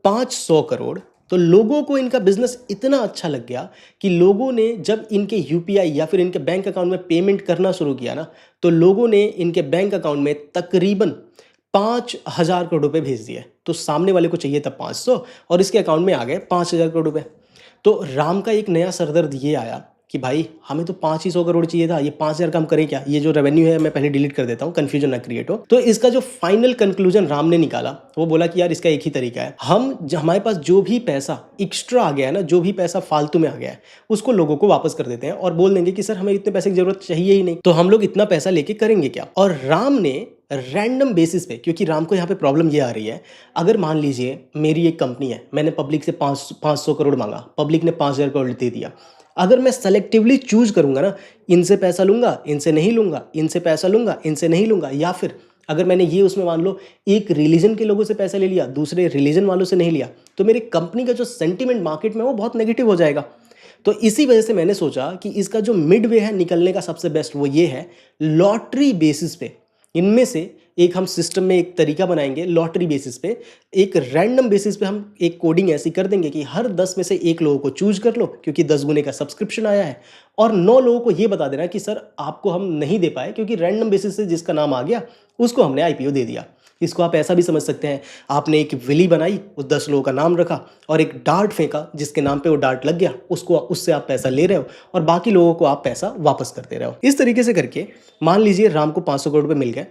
500 करोड़, तो लोगों को इनका बिजनेस इतना अच्छा लग गया कि लोगों ने जब इनके UPI या फिर इनके बैंक अकाउंट में पेमेंट करना शुरू किया ना, तो लोगों ने इनके बैंक अकाउंट में तकरीबन 5,000 करोड़ रुपए भेज दिए। तो सामने वाले को चाहिए था 500 और इसके अकाउंट में आ गए 5,000 करोड़ रुपए। तो राम का एक नया सरदर्द ये आया कि भाई हमें तो 500 करोड़ चाहिए था, ये 5,000 का हम करें क्या, ये जो रेवेन्यू है मैं पहले डिलीट कर देता हूँ, कंफ्यूजन ना क्रिएट हो। तो इसका जो फाइनल कंक्लूजन राम ने निकाला, वो बोला कि यार इसका एक ही तरीका है, हमारे पास जो भी पैसा एक्स्ट्रा आ गया है ना, जो भी पैसा फालतू में आ गया है, उसको लोगों को वापस कर देते हैं और बोल देंगे कि सर हमें इतने पैसे की जरूरत चाहिए ही नहीं, तो हम लोग इतना पैसा लेके करेंगे क्या। और राम ने रैंडम बेसिस पे, क्योंकि राम को यहाँ पे प्रॉब्लम ये आ रही है, अगर मान लीजिए मेरी एक कंपनी है, मैंने पब्लिक से 500 करोड़ मांगा, पब्लिक ने 5,000 करोड़ दे दिया, अगर मैं सेलेक्टिवली चूज करूंगा ना, इनसे पैसा लूंगा, इनसे नहीं लूंगा, इनसे पैसा लूंगा, इनसे नहीं लूंगा, या फिर अगर मैंने ये उसमें मान लो एक रिलीजन के लोगों से पैसा ले लिया, दूसरे रिलीजन वालों से नहीं लिया, तो मेरी कंपनी का जो सेंटीमेंट मार्केट में वो बहुत नेगेटिव हो जाएगा। तो इसी वजह से मैंने सोचा कि इसका जो मिड वे है निकलने का सबसे बेस्ट वो ये है, लॉटरी बेसिस पे इनमें से एक हम सिस्टम में एक तरीका बनाएंगे, लॉटरी बेसिस पे, एक रैंडम बेसिस पे हम एक कोडिंग ऐसी कर देंगे कि हर 10 में से एक लोगों को चूज कर लो, क्योंकि 10 गुने का सब्सक्रिप्शन आया है, और 9 लोगों को ये बता देना कि सर आपको हम नहीं दे पाए, क्योंकि रैंडम बेसिस से जिसका नाम आ गया उसको हमने आईपीओ दे दिया। इसको आप ऐसा भी समझ सकते हैं, आपने एक विली बनाई, उस 10 लोगों का नाम रखा और एक डार्ट फेंका जिसके नाम पे वो डार्ट लग गया, उसको उससे आप पैसा ले रहे हो और बाकी लोगों को आप पैसा वापस कर दे रहे हो। इस तरीके से करके मान लीजिए राम को 500 करोड़ रुपए मिल गए,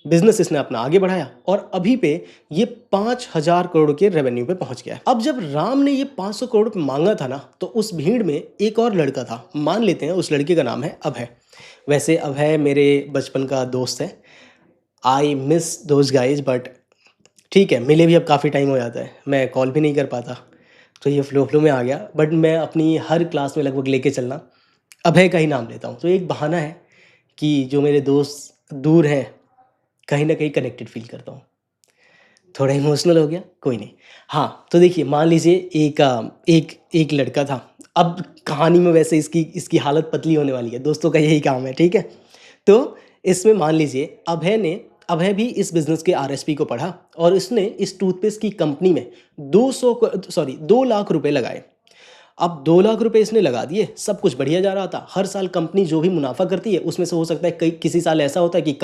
बिजनेस इसने अपना आगे बढ़ाया और अभी पे ये 5,000 करोड़ के रेवेन्यू पे पहुंच गया। अब जब राम ने ये 500 करोड़ रुपए मांगा था ना, तो उस भीड़ में एक और लड़का था, मान लेते हैं उस लड़के का नाम है अभय। वैसे अभय मेरे बचपन का दोस्त है, I miss those guys, but ठीक है, मिले भी अब काफ़ी टाइम हो जाता है, मैं कॉल भी नहीं कर पाता, तो ये फ्लो में आ गया। बट मैं अपनी हर क्लास में लगभग लेके चलना अभय का ही नाम लेता हूँ, तो एक बहाना है कि जो मेरे दोस्त दूर हैं कहीं ना कहीं कनेक्टेड फील करता हूँ। थोड़ा इमोशनल हो गया, कोई नहीं। हाँ, तो देखिए मान लीजिए एक लड़का था। अब कहानी में वैसे इसकी इसकी हालत पतली होने वाली है, दोस्तों का यही काम है, ठीक है। तो इसमें मान लीजिए अभय भी इस बिजनेस के आरएसपी को पढ़ा और इसने इस टूथपेस्ट की कंपनी में 2 लाख रुपए लगाए। अब 2 लाख रुपए इसने लगा दिए, सब कुछ बढ़िया जा रहा था। हर साल कंपनी जो भी मुनाफा करती है उसमें से हो सकता है किसी साल ऐसा होता है कि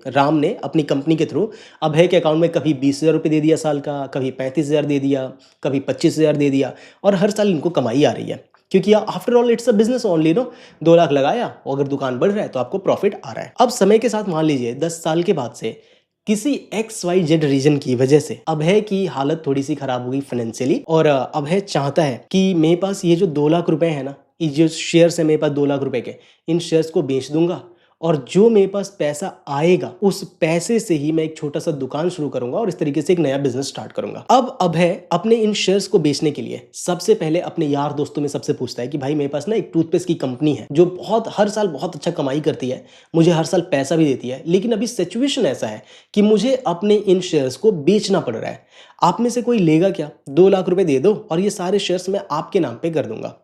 राम ने अपनी कंपनी के थ्रू अभय के अकाउंट में कभी 20,000 रुपये दे दिया साल का, कभी 35,000 दे दिया, कभी 25,000 दे दिया और हर साल इनको कमाई आ रही है, क्योंकि after all it's a business only no. 2 lakh लगाया और अगर दुकान बढ़ रहा है तो आपको प्रॉफिट आ रहा है। अब समय के साथ मान लीजिए 10 साल के बाद से किसी XYZ रीजन की वजह से अभय की हालत थोड़ी सी खराब हो गई फाइनेंशियली और अभय चाहता है कि मेरे पास ये जो 2 लाख रुपए है ना, ये जो शेयर्स है मेरे पास 2 लाख रुपए के, इन शेयर्स को बेच दूंगा और जो मेरे पास पैसा आएगा उस पैसे से ही मैं एक छोटा सा दुकान शुरू करूंगा और इस तरीके से एक नया बिजनेस स्टार्ट करूंगा। अब अभय अपने इन शेयर्स को बेचने के लिए सबसे पहले अपने यार दोस्तों में सबसे पूछता है कि भाई मेरे पास ना एक टूथपेस्ट की कंपनी है जो हर साल बहुत अच्छा कमाई करती है, मुझे हर साल पैसा भी देती है, लेकिन अभी सिचुएशन ऐसा है कि मुझे अपने इन शेयर्स को बेचना पड़ रहा है। आप में से कोई लेगा क्या? 2 लाख रुपए दे दो और ये सारे शेयर्स मैं आपके नाम पे कर दूंगा।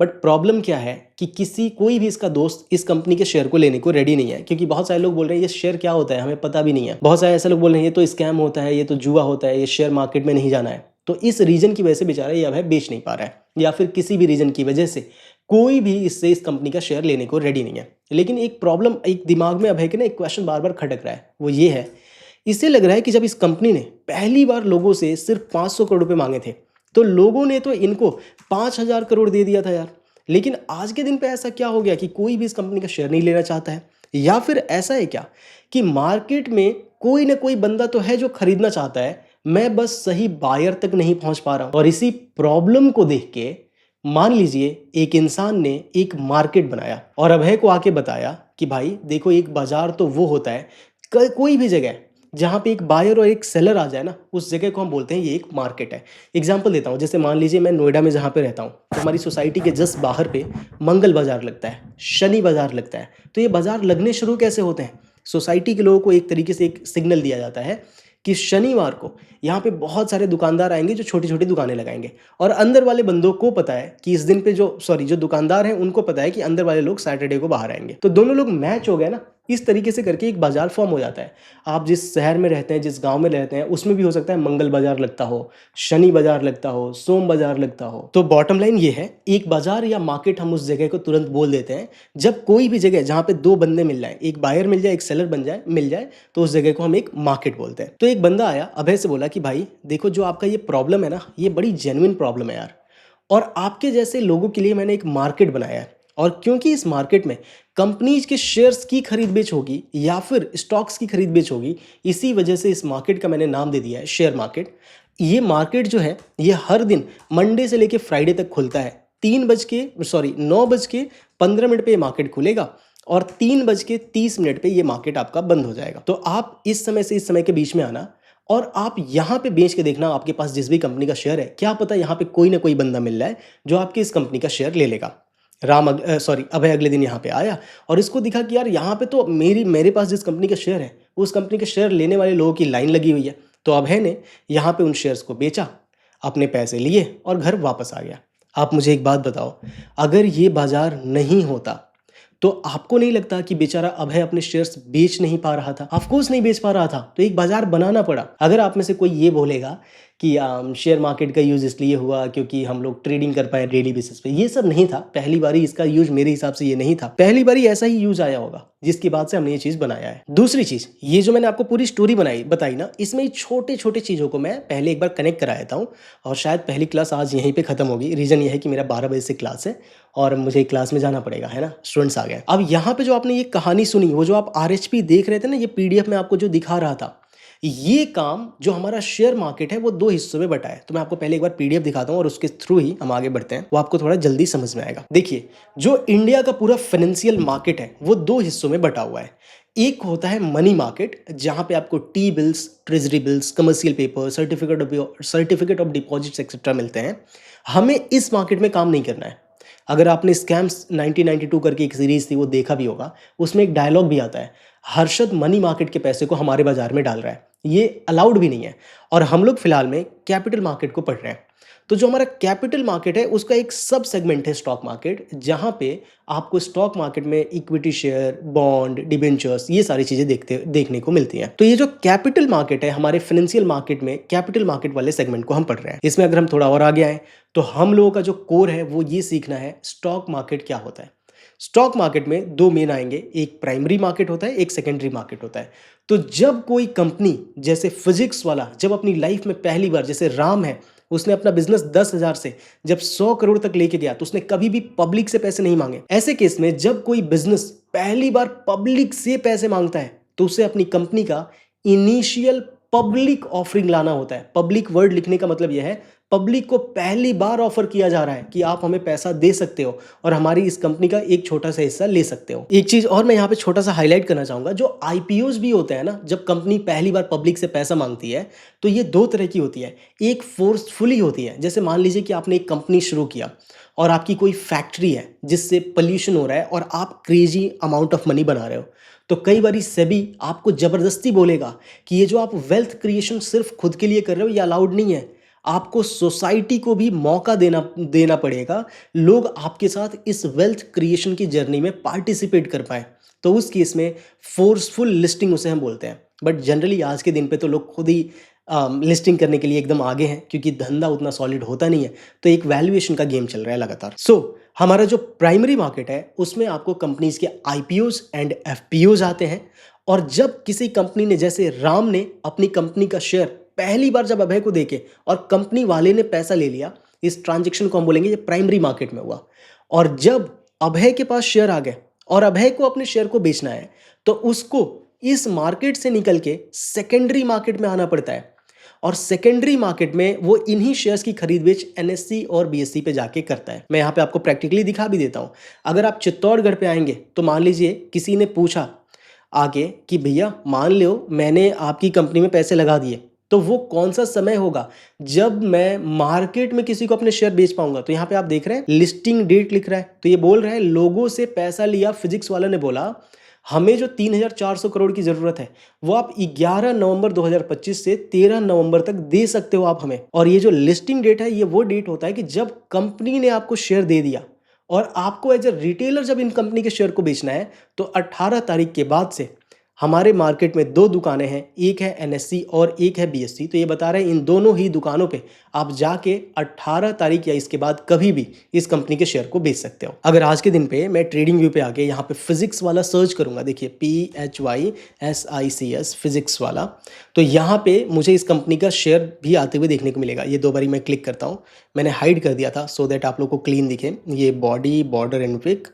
बट प्रॉब्लम क्या है कि कोई भी इसका दोस्त इस कंपनी के शेयर को लेने को रेडी नहीं है, क्योंकि बहुत सारे लोग बोल रहे हैं ये शेयर क्या होता है, हमें पता भी नहीं है। बहुत सारे ऐसे लोग बोल रहे हैं ये तो स्कैम होता है, ये तो जुआ होता है, ये शेयर मार्केट में नहीं जाना है। तो इस रीजन की वजह से बेचारा ये अभय बेच नहीं पा रहा है, या फिर किसी भी रीजन की वजह से कोई भी इससे इस कंपनी का शेयर लेने को रेडी नहीं है। लेकिन एक प्रॉब्लम एक दिमाग में अभय के ना एक क्वेश्चन बार बार खटक रहा है, वो ये है, इसे लग रहा है कि जब इस कंपनी ने पहली बार लोगों से सिर्फ 500 करोड़ रुपए मांगे थे तो लोगों ने तो इनको 5,000 करोड़ दे दिया था यार। लेकिन आज के दिन पे ऐसा क्या हो गया कि कोई भी इस कंपनी का शेयर नहीं लेना चाहता है? या फिर ऐसा है क्या कि मार्केट में कोई ना कोई बंदा तो है जो खरीदना चाहता है, मैं बस सही बायर तक नहीं पहुंच पा रहा हूं। और इसी प्रॉब्लम को देख के मान लीजिए एक इंसान ने एक मार्केट बनाया और अभय को आके बताया कि भाई देखो, एक बाजार तो वो होता है, कोई भी जगह जहाँ पे एक बायर और एक सेलर आ जाए ना, उस जगह को हम बोलते हैं ये एक मार्केट है। एग्जाम्पल देता हूँ, जैसे मान लीजिए मैं नोएडा में जहाँ पे रहता हूँ, तो हमारी सोसाइटी के जस्ट बाहर पे मंगल बाजार लगता है, शनि बाजार लगता है। तो ये बाजार लगने शुरू कैसे होते हैं? सोसाइटी के लोगों को एक तरीके से एक सिग्नल दिया जाता है कि शनिवार को यहाँ पे बहुत सारे दुकानदार आएंगे जो छोटी छोटी दुकानें लगाएंगे, और अंदर वाले बंदों को पता है कि इस दिन पे जो दुकानदार हैं उनको पता है कि अंदर वाले लोग सैटरडे को बाहर आएंगे। तो दोनों लोग मैच हो गए ना, इस तरीके से करके एक बाजार फॉर्म हो जाता है। आप जिस शहर में रहते हैं, जिस गांव में रहते हैं, उसमें भी हो सकता है मंगल बाजार लगता हो, शनि बाजार लगता हो, सोम बाजार लगता हो। तो बॉटम लाइन ये है, एक बाजार या मार्केट हम उस जगह को तुरंत बोल देते हैं जब कोई भी जगह जहाँ पे 2 बंदे मिल जाए, एक बायर मिल जाए, एक सेलर मिल जाए, तो उस जगह को हम एक मार्केट बोलते हैं। तो एक बंदा आया, अभय से बोला कि भाई देखो, जो आपका ये प्रॉब्लम है ना, ये बड़ी जेन्युइन प्रॉब्लम है यार, और आपके जैसे लोगों के लिए मैंने एक मार्केट बनाया है। और क्योंकि इस मार्केट में कंपनीज के शेयर्स की खरीद बेच होगी या फिर स्टॉक्स की खरीद बेच होगी, इसी वजह से इस मार्केट का मैंने नाम दे दिया है शेयर मार्केट। ये मार्केट जो है ये हर दिन मंडे से लेकर फ्राइडे तक खुलता है। 9:15 पे ये मार्केट खुलेगा और 3:30 पे ये मार्केट आपका बंद हो जाएगा। तो आप इस समय से इस समय के बीच में आना और आप यहाँ पे बेच के देखना, आपके पास जिस भी कंपनी का शेयर है, क्या पता यहाँ पे कोई ना कोई बंदा मिल रहा है जो आपकी इस कंपनी का शेयर ले लेगा। अभय अगले दिन यहाँ पे आया और इसको दिखा कि यार यहाँ पे तो मेरे पास जिस कंपनी का शेयर है उस कंपनी के शेयर लेने वाले लोगों की लाइन लगी हुई है। तो अभय ने यहाँ पे उन शेयर्स को बेचा, अपने पैसे लिए और घर वापस आ गया। आप मुझे एक बात बताओ, अगर ये बाजार नहीं होता तो आपको नहीं लगता कि बेचारा अभय अपने शेयर्स बेच नहीं पा रहा था? ऑफ कोर्स नहीं बेच पा रहा था, तो एक बाजार बनाना पड़ा। अगर आप में से कोई ये बोलेगा कि शेयर मार्केट का यूज़ इसलिए हुआ क्योंकि हम लोग ट्रेडिंग कर पाए डेली बेसिस पे। ये सब नहीं था, पहली बारी इसका यूज़ मेरे हिसाब से ये नहीं था, पहली बारी ऐसा ही यूज़ आया होगा जिसके बाद से हमने ये चीज़ बनाया है। दूसरी चीज़, ये जो मैंने आपको पूरी स्टोरी बताई ना, इसमें छोटे छोटे चीज़ों को मैं पहले एक बार कनेक्ट करा देता हूँ और शायद पहली क्लास आज यहीं पे खत्म होगी। रीज़न ये है कि मेरा 12 बजे से क्लास है और मुझे क्लास में जाना पड़ेगा, है ना, स्टूडेंट्स आ गए। अब यहाँ पे जो आपने ये कहानी सुनी, वो जो आप RHP देख रहे थे ना, ये PDF में आपको जो दिखा रहा था, ये काम जो हमारा शेयर मार्केट है वो 2 हिस्सों में बटा है। तो मैं आपको पहले एक बार PDF दिखाता हूँ और उसके थ्रू ही हम आगे बढ़ते हैं, वो आपको थोड़ा जल्दी समझ में आएगा। देखिए, जो इंडिया का पूरा फाइनेंशियल मार्केट है वो 2 हिस्सों में बटा हुआ है। एक होता है मनी मार्केट, जहां पे आपको T bills, treasury bills, commercial paper, certificate of deposits etcetera मिलते हैं। हमें इस मार्केट में काम नहीं करना है। अगर आपने स्कैम्स 1992 करके एक सीरीज थी वो देखा भी होगा, उसमें एक डायलॉग भी आता है, हर्षद मनी मार्केट के पैसे को हमारे बाजार में डाल रहा है, ये अलाउड भी नहीं है। और हम लोग फिलहाल में कैपिटल मार्केट को पढ़ रहे हैं। तो जो हमारा कैपिटल मार्केट है उसका एक सब सेगमेंट है स्टॉक मार्केट, जहां पे आपको स्टॉक मार्केट में इक्विटी शेयर, बॉन्ड, डिबेंचर्स, ये सारी चीजें देखने को मिलती हैं। तो ये जो कैपिटल मार्केट है हमारे फाइनेंशियल मार्केट में, कैपिटल मार्केट वाले सेगमेंट को हम पढ़ रहे हैं। इसमें अगर हम थोड़ा और आगे आए तो हम लोगों का जो कोर है वो ये सीखना है स्टॉक मार्केट क्या होता है। स्टॉक मार्केट में 2 मेन आएंगे, एक प्राइमरी मार्केट होता है, एक सेकेंडरी मार्केट होता है। तो जब कोई कंपनी जैसे फिजिक्स वाला जब अपनी लाइफ में पहली बार, जैसे राम है, उसने अपना बिजनेस 10,000 से जब 100 करोड़ तक लेके गया तो उसने कभी भी पब्लिक से पैसे नहीं मांगे। ऐसे केस में जब कोई बिजनेस पहली बार पब्लिक से पैसे मांगता है तो उसे अपनी कंपनी का इनिशियल पब्लिक ऑफरिंग लाना होता है। पब्लिक वर्ड लिखने का मतलब यह है, पब्लिक को पहली बार ऑफर किया जा रहा है कि आप हमें पैसा दे सकते हो और हमारी इस कंपनी का एक छोटा सा हिस्सा ले सकते हो। एक चीज और मैं यहाँ पे छोटा सा हाईलाइट करना चाहूंगा, जो IPOs भी होते हैं ना, जब कंपनी पहली बार पब्लिक से पैसा मांगती है तो ये 2 तरह की होती है। एक फोर्सफुली होती है, जैसे मान लीजिए कि आपने एक कंपनी शुरू किया और आपकी कोई फैक्ट्री है जिससे पोल्यूशन हो रहा है और आप क्रेजी अमाउंट ऑफ मनी बना रहे हो, तो कई बार सेबी आपको जबरदस्ती बोलेगा कि ये जो आप वेल्थ क्रिएशन सिर्फ खुद के लिए कर रहे हो ये अलाउड नहीं है, आपको सोसाइटी को भी मौका देना पड़ेगा, लोग आपके साथ इस वेल्थ क्रिएशन की जर्नी में पार्टिसिपेट कर पाए। तो उस केस में फोर्सफुल लिस्टिंग उसे हम बोलते हैं। बट जनरली आज के दिन पे तो लोग खुद ही लिस्टिंग करने के लिए एकदम आगे हैं, क्योंकि धंधा उतना सॉलिड होता नहीं है, तो एक वैल्यूएशन का गेम चल रहा है लगातार। हमारा जो प्राइमरी मार्केट है उसमें आपको कंपनीज के IPOs एंड FPOs आते हैं। और जब किसी कंपनी ने, जैसे राम ने अपनी कंपनी का शेयर पहली बार जब अभय को देके और कंपनी वाले ने पैसा ले लिया, इस ट्रांजेक्शन को हम बोलेंगे ये प्राइमरी मार्केट में हुआ। और जब अभय के पास शेयर आ गए और अभय को अपने शेयर को बेचना है तो उसको इस मार्केट से निकल के सेकेंडरी मार्केट में आना पड़ता है। और सेकेंडरी मार्केट में वो इन्हीं शेयर्स की खरीद बेच NSE और BSE पे जाके करता है। मैं यहाँ पे आपको प्रैक्टिकली दिखा भी देता हूँ। अगर आप चित्तौड़गढ़ पे आएंगे तो मान लीजिए किसी ने पूछा आगे कि भैया मान लो मैंने आपकी कंपनी में पैसे लगा दिए, तो वो कौन सा समय होगा जब मैं मार्केट में किसी को अपने शेयर बेच पाऊंगा। तो यहाँ पे आप देख रहे हैं लिस्टिंग डेट लिख रहा है, तो ये बोल रहा है लोगों से पैसा लिया। फिजिक्स वाला ने बोला हमें जो 3,400 करोड़ की जरूरत है वो आप 11 नवंबर 2025 से 13 नवंबर तक दे सकते हो आप हमें। और ये जो लिस्टिंग डेट है ये वो डेट होता है कि जब कंपनी ने आपको शेयर दे दिया और आपको एज ए रिटेलर जब इन कंपनी के शेयर को बेचना है तो 18 तारीख के बाद से हमारे मार्केट में 2 दुकानें हैं, एक है NSE और एक है BSE। तो ये बता रहे हैं इन दोनों ही दुकानों पे आप जाके 18 तारीख या इसके बाद कभी भी इस कंपनी के शेयर को बेच सकते हो। अगर आज के दिन पे मैं ट्रेडिंग व्यू पे आके यहाँ पे फिजिक्स वाला सर्च करूंगा, देखिए PHYSICS फिजिक्स वाला, तो यहाँ पे मुझे इस कंपनी का शेयर भी आते हुए देखने को मिलेगा। ये 2 बारी मैं क्लिक करता हूँ, मैंने हाइड कर दिया था सो दैट आप लोग को क्लीन दिखे। ये बॉडी, बॉर्डर एंड विक।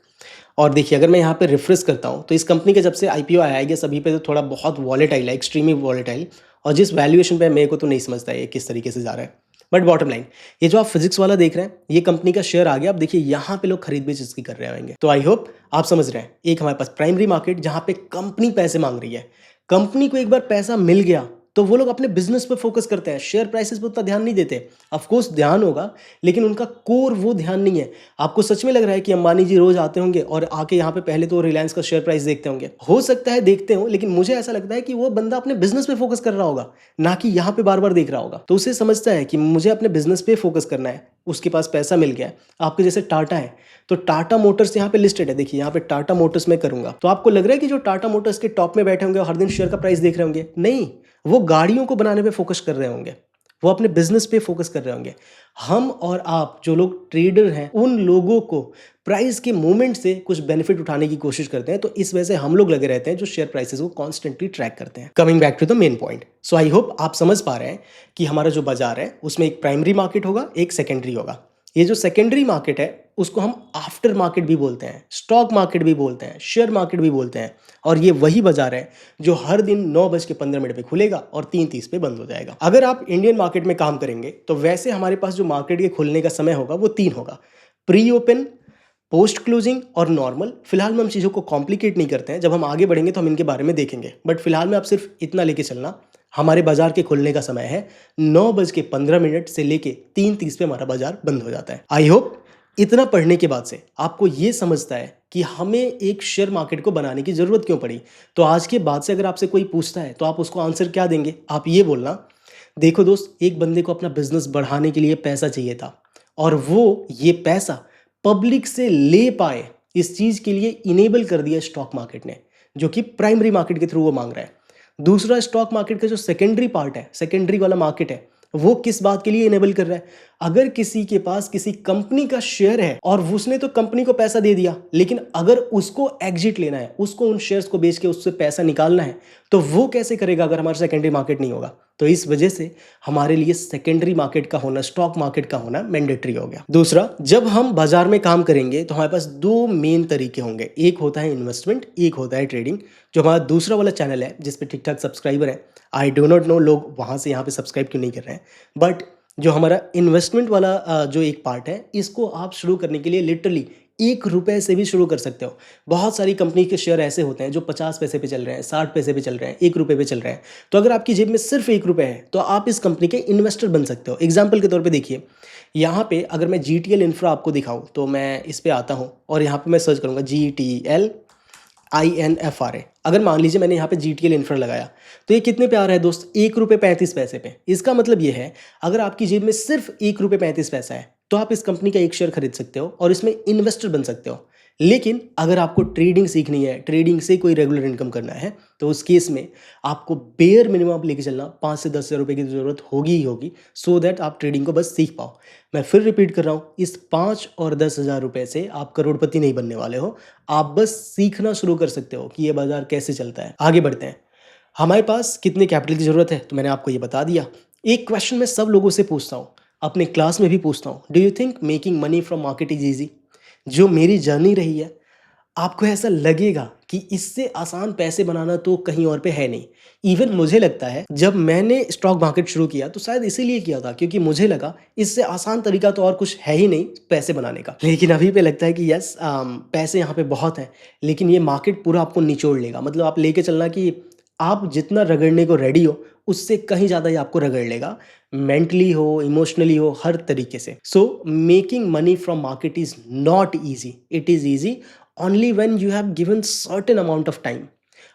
और देखिए अगर मैं यहाँ पे रिफ्रेश करता हूँ तो इस कंपनी का जब से IPO आया है सभी पे तो थोड़ा बहुत वॉलेटाइल है, एक्सट्रीमली वॉलेटाइल। और जिस वैल्यूएशन पे मेरे को तो नहीं समझता है ये किस तरीके से जा रहा है। बट बॉटम लाइन, ये जो आप फिजिक्स वाला देख रहे हैं ये कंपनी का शेयर आ गया। अब देखिए यहाँ पे लोग खरीद बेच इसकी कर रहे होंगे। तो आई होप आप समझ रहे हैं, एक हमारे पास प्राइमरी मार्केट जहाँ पे कंपनी पैसे मांग रही है, कंपनी को एक बार पैसा मिल गया तो वो लोग अपने बिजनेस पे फोकस करते हैं, शेयर प्राइसेस पे उतना ध्यान नहीं देते। ऑफ कोर्स ध्यान होगा लेकिन उनका कोर वो ध्यान नहीं है। आपको सच में लग रहा है कि अंबानी जी रोज आते होंगे और आके यहाँ पे पहले तो रिलायंस का शेयर प्राइस देखते होंगे? हो सकता है देखते हो, लेकिन मुझे ऐसा लगता है कि वो बंदा अपने बिजनेस पे फोकस कर रहा होगा, ना कि यहाँ पे बार बार देख रहा होगा। तो उसे समझता है कि मुझे अपने बिजनेस पे फोकस करना है, उसके पास पैसा मिल गया है। आपके जैसे टाटा है तो टाटा मोटर्स यहाँ पे लिस्टेड है, देखिए यहाँ पे टाटा मोटर्स में करूंगा तो आपको लग रहा है कि जो टाटा मोटर्स के टॉप में बैठे होंगे हर दिन शेयर का प्राइस देख रहे होंगे? नहीं, वो गाड़ियों को बनाने पे फोकस कर रहे होंगे, वो अपने बिजनेस पे फोकस कर रहे होंगे। हम और आप जो लोग ट्रेडर हैं, उन लोगों को प्राइस के मूवमेंट से कुछ बेनिफिट उठाने की कोशिश करते हैं, तो इस वजह से हम लोग लगे रहते हैं जो शेयर प्राइसेस को कॉन्स्टेंटली ट्रैक करते हैं। Coming back to the main point, so I hope आप समझ पा रहे हैं कि हमारा जो बाजार है उसमें एक प्राइमरी मार्केट होगा, एक सेकेंडरी होगा। ये जो सेकेंडरी मार्केट है उसको हम आफ्टर मार्केट भी बोलते हैं, स्टॉक मार्केट भी बोलते हैं, शेयर मार्केट भी बोलते हैं। और ये वही बाजार है जो हर दिन 9:15 पे खुलेगा और 3:30 पे बंद हो जाएगा। अगर आप इंडियन मार्केट में काम करेंगे तो वैसे हमारे पास जो मार्केट के खुलने का समय होगा वो 3 होगा, प्री ओपन, पोस्ट क्लोजिंग और नॉर्मल। फिलहाल में हम चीज़ों को कॉम्प्लिकेट नहीं करते हैं, जब हम आगे बढ़ेंगे तो हम इनके बारे में देखेंगे, बट फिलहाल में आप सिर्फ इतना लेके चलना, हमारे बाजार के खुलने का समय है 9:15 से लेके 3:30 पे हमारा बाजार बंद हो जाता है। आई होप इतना पढ़ने के बाद से आपको ये समझता है कि हमें एक शेयर मार्केट को बनाने की जरूरत क्यों पड़ी। तो आज के बाद से अगर आपसे कोई पूछता है तो आप उसको आंसर क्या देंगे? आप ये बोलना, देखो दोस्त, एक बंदे को अपना बिजनेस बढ़ाने के लिए पैसा चाहिए था और वो ये पैसा पब्लिक से ले पाए, इस चीज के लिए इनेबल कर दिया स्टॉक मार्केट ने, जो कि प्राइमरी मार्केट के थ्रू वो मांग रहा है। दूसरा, स्टॉक मार्केट का जो सेकेंडरी पार्ट है, सेकेंडरी वाला मार्केट है, वो किस बात के लिए इनेबल कर रहा है? अगर किसी के पास किसी कंपनी का शेयर है और उसने तो कंपनी को पैसा दे दिया, लेकिन अगर उसको एग्जिट लेना है, उसको उन शेयर्स को बेच के उससे पैसा निकालना है, तो वो कैसे करेगा अगर हमारा सेकेंडरी मार्केट नहीं होगा? तो इस वजह से हमारे लिए सेकेंडरी मार्केट का होना, स्टॉक मार्केट का होना मैंडेटरी हो गया। दूसरा, जब हम बाजार में काम करेंगे तो हमारे पास 2 मेन तरीके होंगे, एक होता है इन्वेस्टमेंट, एक होता है ट्रेडिंग। जो हमारा दूसरा वाला चैनल है जिस पे ठीक ठाक सब्सक्राइबर है, आई डो नॉट नो लोग वहाँ से यहाँ पे सब्सक्राइब क्यों नहीं कर रहे हैं, बट जो हमारा इन्वेस्टमेंट वाला जो एक पार्ट है, इसको आप शुरू करने के लिए लिटरली 1 रुपए से भी शुरू कर सकते हो। बहुत सारी कंपनी के शेयर ऐसे होते हैं जो 50 पैसे पे चल रहे हैं, 60 पैसे पे चल रहे हैं, 1 रुपए पे चल रहे हैं। तो अगर आपकी जेब में सिर्फ 1 रुपए है तो आप इस कंपनी के इन्वेस्टर बन सकते हो। एग्जाम्पल के तौर पे देखिए, यहाँ पे अगर मैं GTL इंफ्रा आपको दिखाऊँ तो मैं इस पे आता हूँ और यहाँ पे मैं सर्च करूँगा GTLINFRA। अगर मान लीजिए मैंने यहाँ पे GTL इंफ्रा लगाया तो ये कितने पे आ रहा है दोस्त? 1 रुपये 35 पैसे पे। इसका मतलब ये है, अगर आपकी जेब में सिर्फ 1 रुपये 35 पैसा है तो आप इस कंपनी का एक शेयर खरीद सकते हो और इसमें इन्वेस्टर बन सकते हो। लेकिन अगर आपको ट्रेडिंग सीखनी है, ट्रेडिंग से कोई रेगुलर इनकम करना है, तो उस केस में आपको बेयर मिनिमम लेके चलना 5 से 10 हज़ार रुपये की ज़रूरत होगी ही होगी, सो दैट आप ट्रेडिंग को बस सीख पाओ। मैं फिर रिपीट कर रहा हूँ, इस 5 और 10 हज़ार रुपये से आप करोड़पति नहीं बनने वाले हो, आप बस सीखना शुरू कर सकते हो कि ये बाजार कैसे चलता है। आगे बढ़ते हैं, हमारे पास कितने कैपिटल की ज़रूरत है तो मैंने आपको ये बता दिया। एक क्वेश्चन मैं सब लोगों से पूछता हूँ, अपने क्लास में भी पूछता हूँ, do you think making money from market is easy? जो मेरी जर्नी रही है, आपको ऐसा लगेगा कि इससे आसान पैसे बनाना तो कहीं और पे है नहीं। इवन मुझे लगता है जब मैंने स्टॉक मार्केट शुरू किया तो शायद इसीलिए किया था क्योंकि मुझे लगा इससे आसान तरीका तो और कुछ है ही नहीं पैसे बनाने का। लेकिन अभी पे लगता है कि यस, पैसे यहाँ पे बहुत हैं, लेकिन ये मार्केट पूरा आपको निचोड़ लेगा। मतलब आप लेके चलना कि आप जितना रगड़ने को रेडी हो उससे कहीं ज़्यादा ही आपको रगड़ लेगा, मेंटली हो, इमोशनली हो, हर तरीके से। So making money from market is not easy, it is easy only when you have given certain amount of time.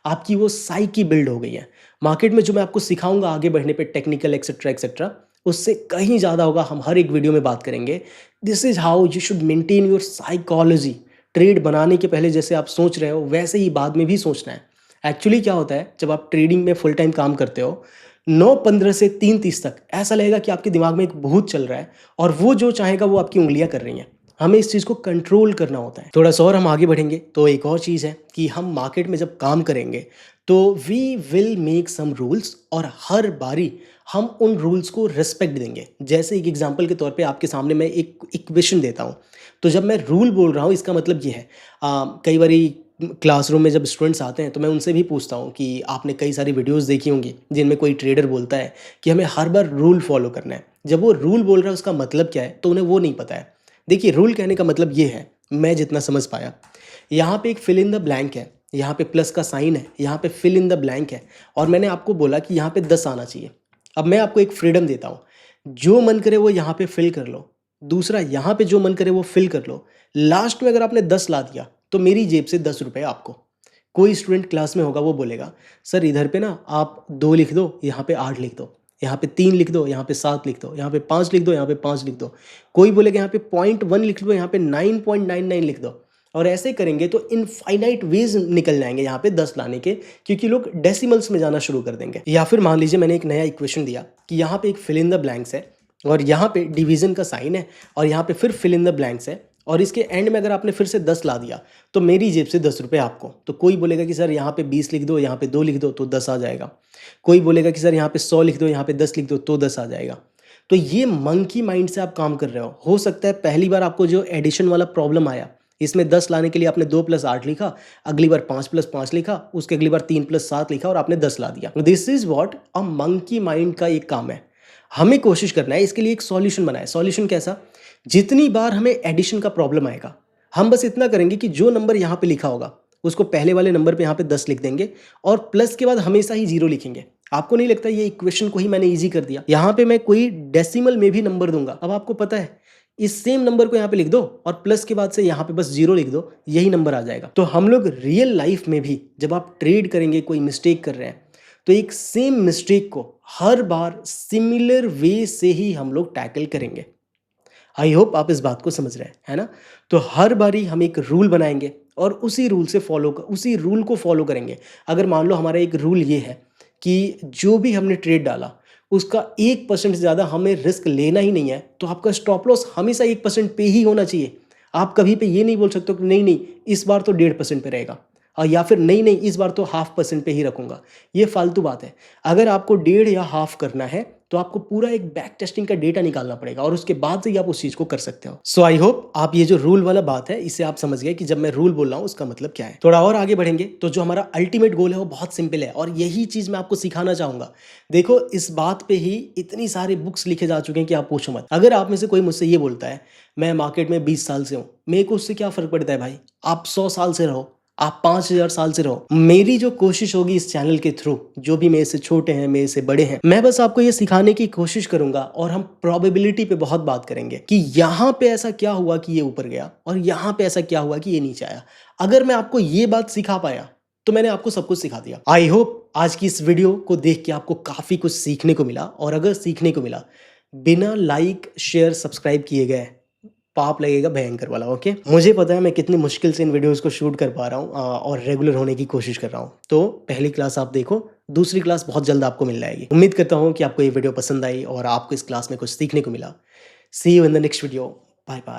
आपकी वो साइकी बिल्ड हो गई है। मार्केट में जो मैं आपको सिखाऊंगा आगे बढ़ने पे, टेक्निकल एक्सेट्रा एक्सेट्रा, उससे कहीं ज़्यादा होगा, हम हर एक वीडियो में बात करेंगे। This is how you should maintain your psychology. Trade बनाने के पहले जैसे आप सोच रहे हो वैसे ही बाद में भी सोचना है। एक्चुअली क्या होता है, जब आप ट्रेडिंग में फुल टाइम काम करते हो 9:15 से 3:30 तक ऐसा लगेगा कि आपके दिमाग में एक भूत चल रहा है और वो जो चाहेगा वो आपकी उंगलियां कर रही हैं। हमें इस चीज़ को कंट्रोल करना होता है। थोड़ा सा और हम आगे बढ़ेंगे तो एक और चीज़ है कि हम मार्केट में जब काम करेंगे तो we will make some rules और हर बारी हम उन रूल्स को रिस्पेक्ट देंगे। जैसे एक एग्जांपल के तौर पे आपके सामने मैं एक इक्वेशन देता हूँ, तो जब मैं रूल बोल रहा हूँ इसका मतलब ये है, कई बारी क्लासरूम में जब स्टूडेंट्स आते हैं तो मैं उनसे भी पूछता हूँ कि आपने कई सारी वीडियोस देखी होंगी जिनमें कोई ट्रेडर बोलता है कि हमें हर बार रूल फॉलो करना है। जब वो रूल बोल रहा है उसका मतलब क्या है तो उन्हें वो नहीं पता है। देखिए, रूल कहने का मतलब ये है, मैं जितना समझ पाया, यहाँ पे एक फिल इन द ब्लैंक है, यहाँ पे प्लस का साइन है, यहाँ पे फिल इन द ब्लैंक है, और मैंने आपको बोला कि यहाँ पे 10 आना चाहिए। अब मैं आपको एक फ्रीडम देता हूँ, जो मन करे वो यहाँ पे फिल कर लो, दूसरा यहाँ पे जो मन करे वो फिल कर लो। लास्ट में अगर आपने 10 ला दिया तो मेरी जेब से 10 रुपये आपको। कोई स्टूडेंट क्लास में होगा वो बोलेगा, सर इधर पे ना आप 2 लिख दो, यहाँ पे 8 लिख दो, यहाँ पे 3 लिख दो, यहाँ पे 7 लिख दो, यहाँ पे 5 लिख दो, यहाँ पे 5 लिख दो। कोई बोलेगा यहाँ पे 0.1 लिख दो, यहाँ पे 9.99 लिख दो। और ऐसे करेंगे तो इनफाइनाइट वेज निकल जाएंगे यहाँ पे 10 लाने के, क्योंकि लोग डेसिमल्स में जाना शुरू कर देंगे। या फिर मान लीजिए मैंने एक नया इक्वेशन दिया कि यहाँ पे एक फिल इन द ब्लैंक्स है और यहाँ पे डिवीजन का साइन है और यहाँ पे फिर फिल इन द ब्लैंक्स है, और इसके एंड में अगर आपने फिर से 10 ला दिया तो मेरी जेब से 10 रुपये आपको। तो कोई बोलेगा कि सर यहाँ पे 20 लिख दो, यहाँ पे 2 लिख दो तो 10 आ जाएगा। कोई बोलेगा कि सर यहाँ पे 100 लिख दो, यहाँ पे 10 लिख दो तो 10 आ जाएगा। तो ये मंकी माइंड से आप काम कर रहे हो सकता है पहली बार आपको जो एडिशन वाला प्रॉब्लम आया, इसमें 10 लाने के लिए आपने 2 + 8 लिखा, अगली बार 5 + 5 लिखा, उसके अगली बार 3 + 7 लिखा और आपने 10 ला दिया। This is what a monkey mind का एक काम है। हमें कोशिश करना है, इसके लिए एक सॉल्यूशन बनाए। सॉल्यूशन कैसा? जितनी बार हमें एडिशन का प्रॉब्लम आएगा, हम बस इतना करेंगे कि जो नंबर यहाँ पे लिखा होगा उसको पहले वाले नंबर पे यहाँ पे 10 लिख देंगे और प्लस के बाद हमेशा ही 0 लिखेंगे। आपको नहीं लगता ये इक्वेशन को ही मैंने इजी कर दिया? यहाँ पे मैं कोई डेसिमल में भी नंबर दूंगा, अब आपको पता है इस सेम नंबर को यहाँ पे लिख दो और प्लस के बाद से यहाँ पे बस 0 लिख दो, यही नंबर आ जाएगा। तो हम लोग रियल लाइफ में भी जब आप ट्रेड करेंगे, कोई मिस्टेक कर रहे हैं, तो एक सेम मिस्टेक को हर बार सिमिलर वे से ही हम लोग टैकल करेंगे। आई होप आप इस बात को समझ रहे हैं, है ना? तो हर बारी हम एक रूल बनाएंगे और उसी रूल को फॉलो करेंगे। अगर मान लो हमारा एक रूल ये है कि जो भी हमने ट्रेड डाला उसका 1% से ज़्यादा हमें रिस्क लेना ही नहीं है, तो आपका स्टॉप लॉस हमेशा 1% पे ही होना चाहिए। आप कभी पे ये नहीं बोल सकते कि नहीं नहीं इस बार तो 1.5% पे रहेगा, और या फिर नहीं नहीं इस बार तो 0.5% पे ही रखूंगा। ये फालतू बात है। अगर आपको 1.5 या हाफ करना है तो आपको पूरा एक बैक टेस्टिंग का डेटा निकालना पड़ेगा और उसके बाद से ही आप उस चीज को कर सकते हो। सो आई होप आप ये जो रूल वाला बात है इसे आप समझ गए कि जब मैं रूल बोल रहा हूँ उसका मतलब क्या है। थोड़ा और आगे बढ़ेंगे तो जो हमारा अल्टीमेट गोल है वो बहुत सिंपल है और यही चीज मैं आपको सिखाना चाहूंगा। देखो इस बात पे ही इतनी सारे बुक्स लिखे जा चुके हैं कि आप पूछो मत। अगर आप में से कोई मुझसे ये बोलता है मैं मार्केट में 20 साल से हूँ, मेरे को उससे क्या फर्क पड़ता है भाई? आप 100 साल से रहो, आप 5000 साल से रहो। मेरी जो कोशिश होगी इस चैनल के थ्रू, जो भी मेरे से छोटे हैं मेरे से बड़े हैं, मैं बस आपको ये सिखाने की कोशिश करूंगा और हम प्रोबेबिलिटी पे बहुत बात करेंगे कि यहाँ पे ऐसा क्या हुआ कि ये ऊपर गया और यहाँ पे ऐसा क्या हुआ कि ये नीचे आया। अगर मैं आपको ये बात सिखा पाया तो मैंने आपको सब कुछ सिखा दिया। आई होप आज की इस वीडियो को देख के आपको काफी कुछ सीखने को मिला, और अगर सीखने को मिला बिना लाइक शेयर सब्सक्राइब किए गए पाप लगेगा भयंकर वाला। ओके, मुझे पता है मैं कितनी मुश्किल से इन वीडियोस को शूट कर पा रहा हूँ और रेगुलर होने की कोशिश कर रहा हूँ। तो पहली क्लास आप देखो, दूसरी क्लास बहुत जल्द आपको मिल जाएगी। उम्मीद करता हूँ कि आपको ये वीडियो पसंद आई और आपको इस क्लास में कुछ सीखने को मिला। See you in the next video. Bye bye.